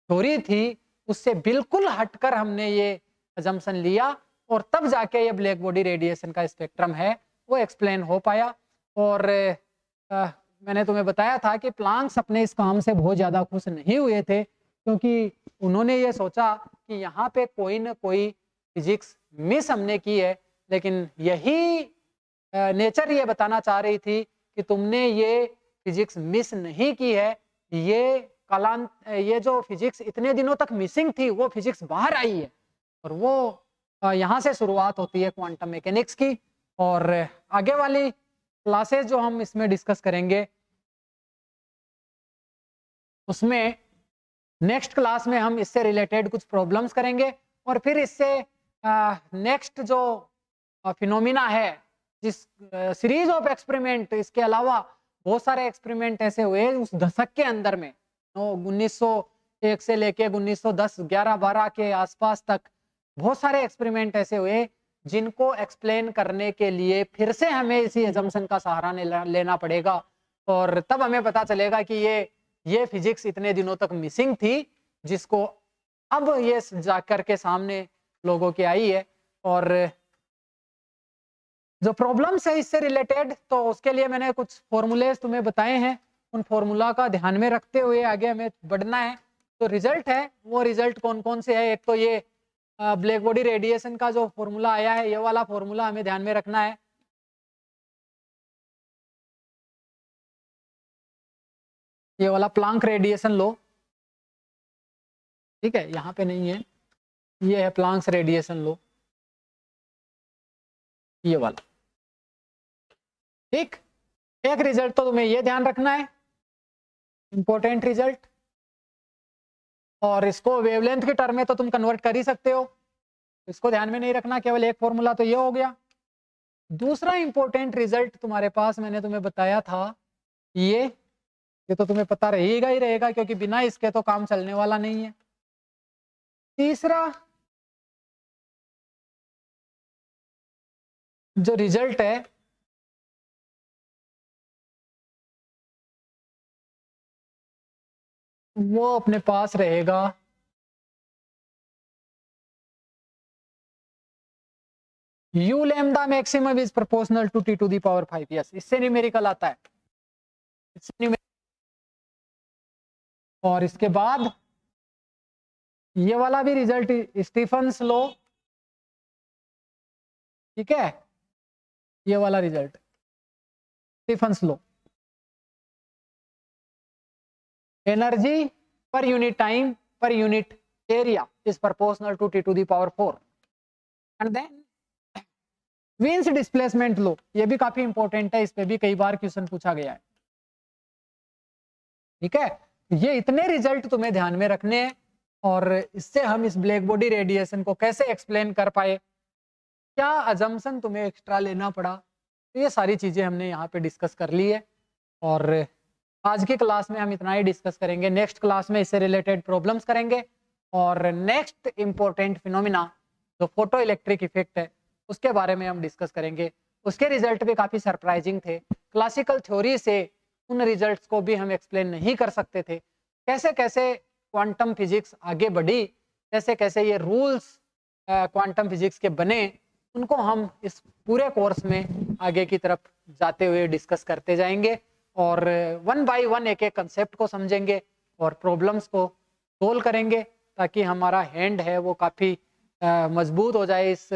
थ्योरी थी उससे बिल्कुल हटकर हमने ये अजम्पशन लिया, और तब जाके ये ब्लैक बॉडी रेडिएशन का स्पेक्ट्रम है वो एक्सप्लेन हो पाया। और मैंने तुम्हें बताया था कि प्लांक्स अपने इस काम से बहुत ज़्यादा खुश नहीं हुए थे, क्योंकि उन्होंने ये सोचा कि यहाँ पे कोई ना कोई फिजिक्स मिस हमने की है, लेकिन यही नेचर ये बताना चाह रही थी कि तुमने ये फिजिक्स मिस नहीं की है, ये जो फिजिक्स इतने दिनों तक मिसिंग थी वो फिजिक्स बाहर आई है, और वो यहाँ से शुरुआत होती है क्वांटम मैकेनिक्स की। और आगे वाली क्लासेस जो हम इसमें डिस्कस करेंगे उसमें नेक्स्ट क्लास में हम इससे रिलेटेड कुछ प्रॉब्लम्स करेंगे, और फिर इससे नेक्स्ट जो फिनोमिना है, जिस सीरीज ऑफ एक्सपेरिमेंट, इसके अलावा बहुत सारे एक्सपेरिमेंट ऐसे हुए उस दशक के अंदर में 1901 से लेके 1910 11 12 के आसपास तक बहुत सारे एक्सपेरिमेंट ऐसे हुए जिनको एक्सप्लेन करने के लिए फिर से हमें इसी एजम्पशन का सहारा लेना पड़ेगा, और तब हमें पता चलेगा कि ये फिजिक्स इतने दिनों तक मिसिंग थी, जिसको अब ये जाकर के सामने लोगों की आई है। और जो प्रॉब्लम्स है इससे रिलेटेड, तो उसके लिए मैंने कुछ फॉर्मूलेज तुम्हें बताए हैं, उन फॉर्मूला का ध्यान में रखते हुए आगे हमें बढ़ना है। तो रिजल्ट है, वो रिजल्ट कौन कौन से है, एक तो ये ब्लैक बॉडी रेडिएशन का जो फॉर्मूला आया है, ये वाला फॉर्मूला हमें ध्यान में रखना है। ये वाला प्लांक रेडिएशन लो, ठीक है, यहाँ पे नहीं है, ये है प्लांक्स रेडिएशन लो, ये वाला, ठीक। एक रिजल्ट तो तुम्हें ये ध्यान रखना है, इंपॉर्टेंट रिजल्ट, और इसको वेवलेंथ के टर्म में तो तुम कन्वर्ट कर ही सकते हो, इसको ध्यान में नहीं रखना, केवल एक फॉर्मूला तो ये हो गया। दूसरा इंपॉर्टेंट रिजल्ट तुम्हारे पास मैंने तुम्हें बताया था, ये तो तुम्हें पता रहेगा ही रहेगा, क्योंकि बिना इसके तो काम चलने वाला नहीं है। तीसरा जो रिजल्ट है वो अपने पास रहेगा u lambda maximum is proportional to t to the power 5। Yes, इससे न्यूमेरिकल आता है, और इसके बाद ये वाला भी रिजल्ट स्टीफन्स लो, ठीक है, ये वाला रिजल्ट स्टीफन्स लो, एनर्जी पर unit time per unit area is proportional to t to the power 4। And then Wien's displacement law, ये भी काफी इंपॉर्टेंट है, इस पे भी कई बार क्वेश्चन पूछा गया है, ठीक है। ये इतने रिजल्ट तुम्हें ध्यान में रखने हैं, और इससे हम इस ब्लैक बॉडी रेडिएशन को कैसे एक्सप्लेन कर पाए, क्या अजम्पशन तुम्हें एक्स्ट्रा लेना पड़ा, तो ये सारी चीजें हमने यहाँ पे डिस्कस कर ली है। और आज की क्लास में हम इतना ही डिस्कस करेंगे, नेक्स्ट क्लास में इससे रिलेटेड प्रॉब्लम्स करेंगे, और नेक्स्ट इंपॉर्टेंट फिनोमिना जो फोटो इलेक्ट्रिक इफेक्ट है उसके बारे में हम डिस्कस करेंगे। उसके रिजल्ट भी काफी सरप्राइजिंग थे, क्लासिकल थ्योरी से उन रिजल्ट्स को भी हम एक्सप्लेन नहीं कर सकते थे, कैसे कैसे क्वांटम फिजिक्स आगे बढ़ी, कैसे कैसे ये रूल्स क्वांटम फिजिक्स के बने, उनको हम इस पूरे कोर्स में आगे की तरफ जाते हुए डिस्कस करते जाएंगे, और वन बाय वन एक एक कंसेप्ट को समझेंगे और प्रॉब्लम्स को सोल्व करेंगे, ताकि हमारा हैंड है वो काफ़ी मजबूत हो जाए इस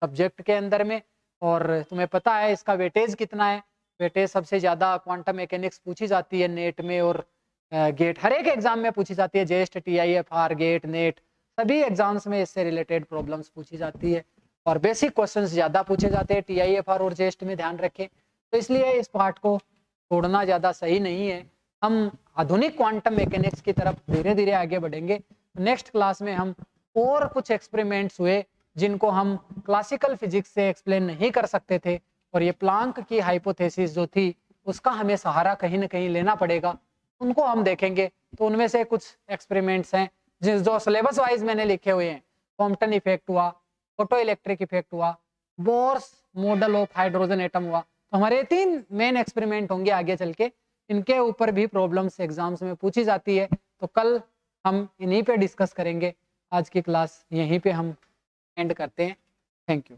सब्जेक्ट के अंदर में। और तुम्हें पता है इसका वेटेज कितना है, वेटेज सबसे ज़्यादा क्वांटम मैकेनिक्स पूछी जाती है नेट में, और गेट हर एक एग्जाम में पूछी जाती है, जेस्ट TIFR गेट नेट सभी एग्जाम्स में इससे रिलेटेड प्रॉब्लम्स पूछी जाती है, और बेसिक क्वेश्चंस ज़्यादा पूछे जाते हैं TIFR और जेस्ट में, ध्यान रखें। तो इसलिए इस पार्ट को छोड़ना ज़्यादा सही नहीं है, हम आधुनिक क्वांटम मैकेनिक्स की तरफ धीरे धीरे आगे बढ़ेंगे। नेक्स्ट क्लास में हम और कुछ एक्सपेरिमेंट्स हुए जिनको हम क्लासिकल फिजिक्स से एक्सप्लेन नहीं कर सकते थे, और ये प्लांक की हाइपोथेसिस जो थी उसका हमें सहारा कहीं ना कहीं लेना पड़ेगा, उनको हम देखेंगे। तो उनमें से कुछ एक्सपेरिमेंट्स हैं जो सिलेबस वाइज मैंने लिखे हुए हैं, कॉम्पटन इफेक्ट हुआ, फोटो इलेक्ट्रिक इफेक्ट हुआ, Bohr's model of hydrogen atom हुआ। तो हमारे 3 मेन एक्सपेरिमेंट होंगे आगे चल के, इनके ऊपर भी प्रॉब्लम्स एग्जाम्स में पूछी जाती है, तो कल हम इन्हीं पे डिस्कस करेंगे। आज की क्लास यहीं पे हम एंड करते हैं। Thank you.